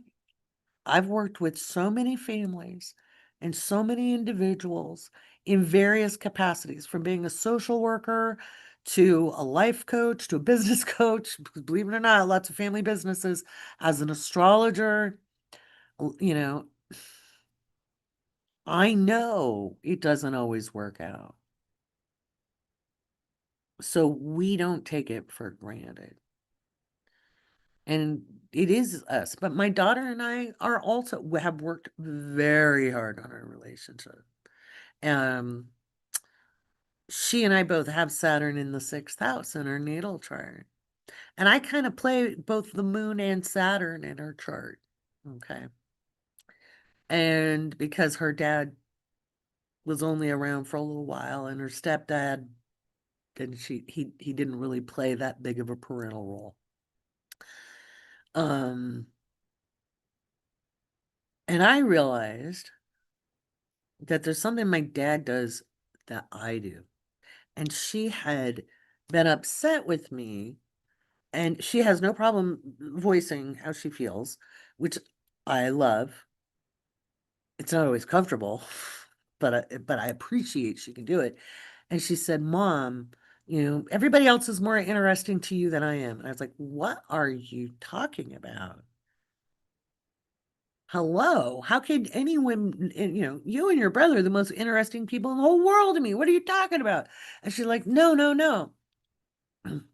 I've worked with so many families and so many individuals in various capacities, from being a social worker to a life coach to a business coach, because believe it or not, lots of family businesses, as an astrologer, you know, I know it doesn't always work out. So we don't take it for granted. And it is us. But my daughter and I are also have worked very hard on our relationship. Um, she and I both have Saturn in the sixth house in her natal chart. And I kind of play both the moon and Saturn in her chart. Okay. And because her dad was only around for a little while and her stepdad didn't he didn't really play that big of a parental role. Um and I realized that there's something my dad does that I do. And she had been upset with me, and she has no problem voicing how she feels, which I love. It's not always comfortable, but I appreciate she can do it. And she said, "Mom, everybody else is more interesting to you than I am." And I was like, "What are you talking about? Hello, how could anyone, you and your brother are the most interesting people in the whole world to me. What are you talking about?" And she's like, "No, no, no." And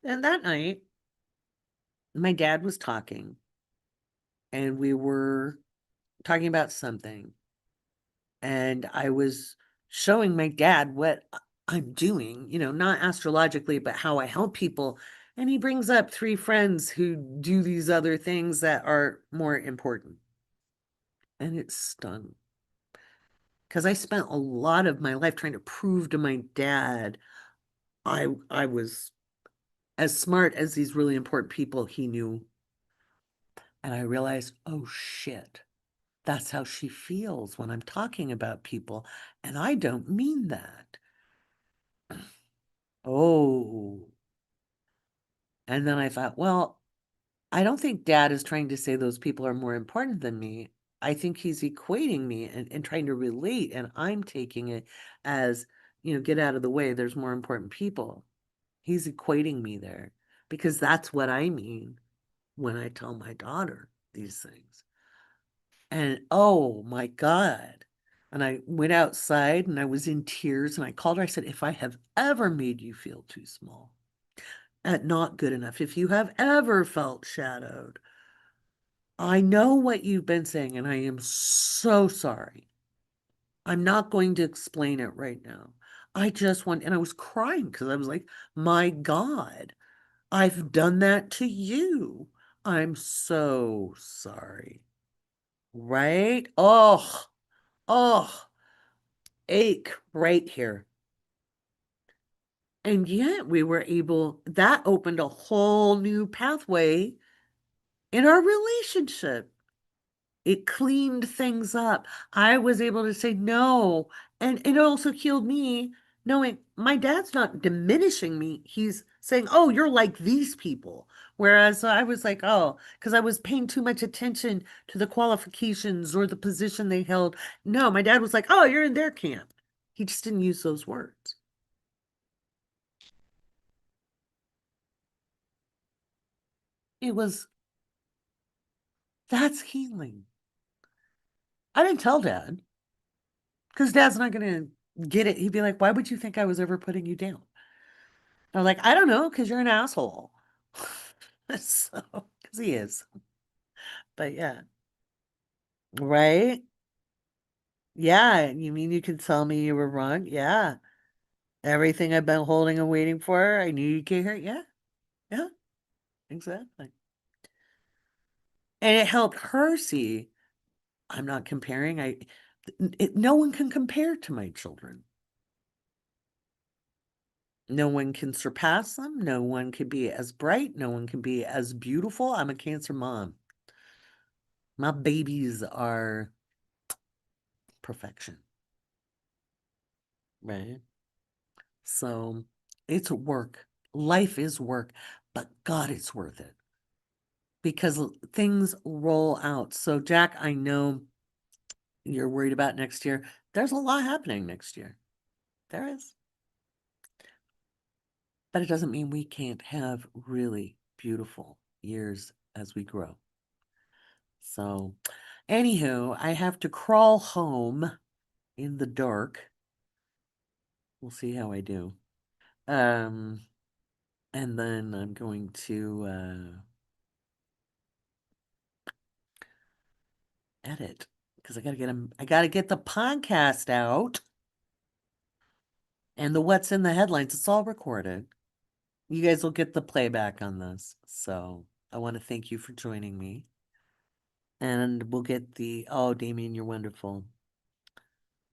that night, my dad was talking, and we were talking about something, and I was showing my dad what I'm doing, not astrologically, but how I help people. And he brings up three friends who do these other things that are more important. And it stung because I spent a lot of my life trying to prove to my dad I was as smart as these really important people he knew. And I realized, oh shit, that's how she feels when I'm talking about people. And I don't mean that. Oh. And then I thought, well, I don't think dad is trying to say those people are more important than me. I think he's equating me and trying to relate, and I'm taking it as, get out of the way. There's more important people. He's equating me there because that's what I mean when I tell my daughter these things. And oh my God. And I went outside and I was in tears and I called her. I said, if I have ever made you feel too small, not good enough, if you have ever felt shadowed, I know what you've been saying and I am so sorry. I'm not going to explain it right now. I just want, and I was crying because I was like, my God, I've done that to you. I'm so sorry. Right? Oh, ache right here. And yet we were able, that opened a whole new pathway in our relationship. It cleaned things up. I was able to say no. And it also healed me knowing my dad's not diminishing me. He's saying, oh, you're like these people. Whereas I was like, oh, because I was paying too much attention to the qualifications or the position they held. No, my dad was like, oh, you're in their camp. He just didn't use those words. It was, that's healing. I didn't tell dad because dad's not going to get it. He'd be like, why would you think I was ever putting you down? I'm like, I don't know, because you're an asshole. So, because he is. But yeah, right? Yeah, you mean you can tell me you were wrong? Yeah. Everything I've been holding and waiting for, I knew you'd get hurt. Yeah, yeah, exactly. And it helped her see, I'm not comparing. No one can compare to my children. No one can surpass them. No one can be as bright. No one can be as beautiful. I'm a Cancer mom. My babies are perfection, right? So it's work. Life is work, but God, it's worth it because things roll out. So, Jack, I know you're worried about next year. There's a lot happening next year. There is. But it doesn't mean we can't have really beautiful years as we grow. So, anywho, I have to crawl home in the dark. We'll see how I do. Um, and then I'm going to edit because I gotta get the podcast out and the what's in the headlines. It's all recorded. You guys will get the playback on this. So I want to thank you for joining me. And we'll get oh, Damien, you're wonderful.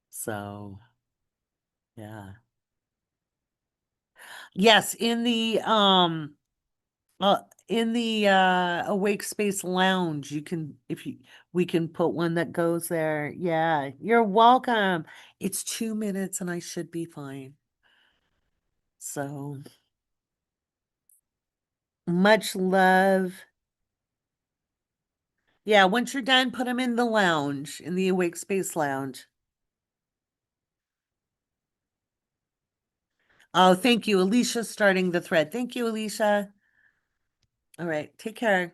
So yeah. Yes, in the Awake Space Lounge, you can if you we can put one that goes there. Yeah, you're welcome. It's 2 minutes and I should be fine. So much love. Yeah, once you're done, put them in the lounge, in the Awake Space Lounge. Oh, thank you. Alicia's starting the thread. Thank you, Alicia. All right, take care.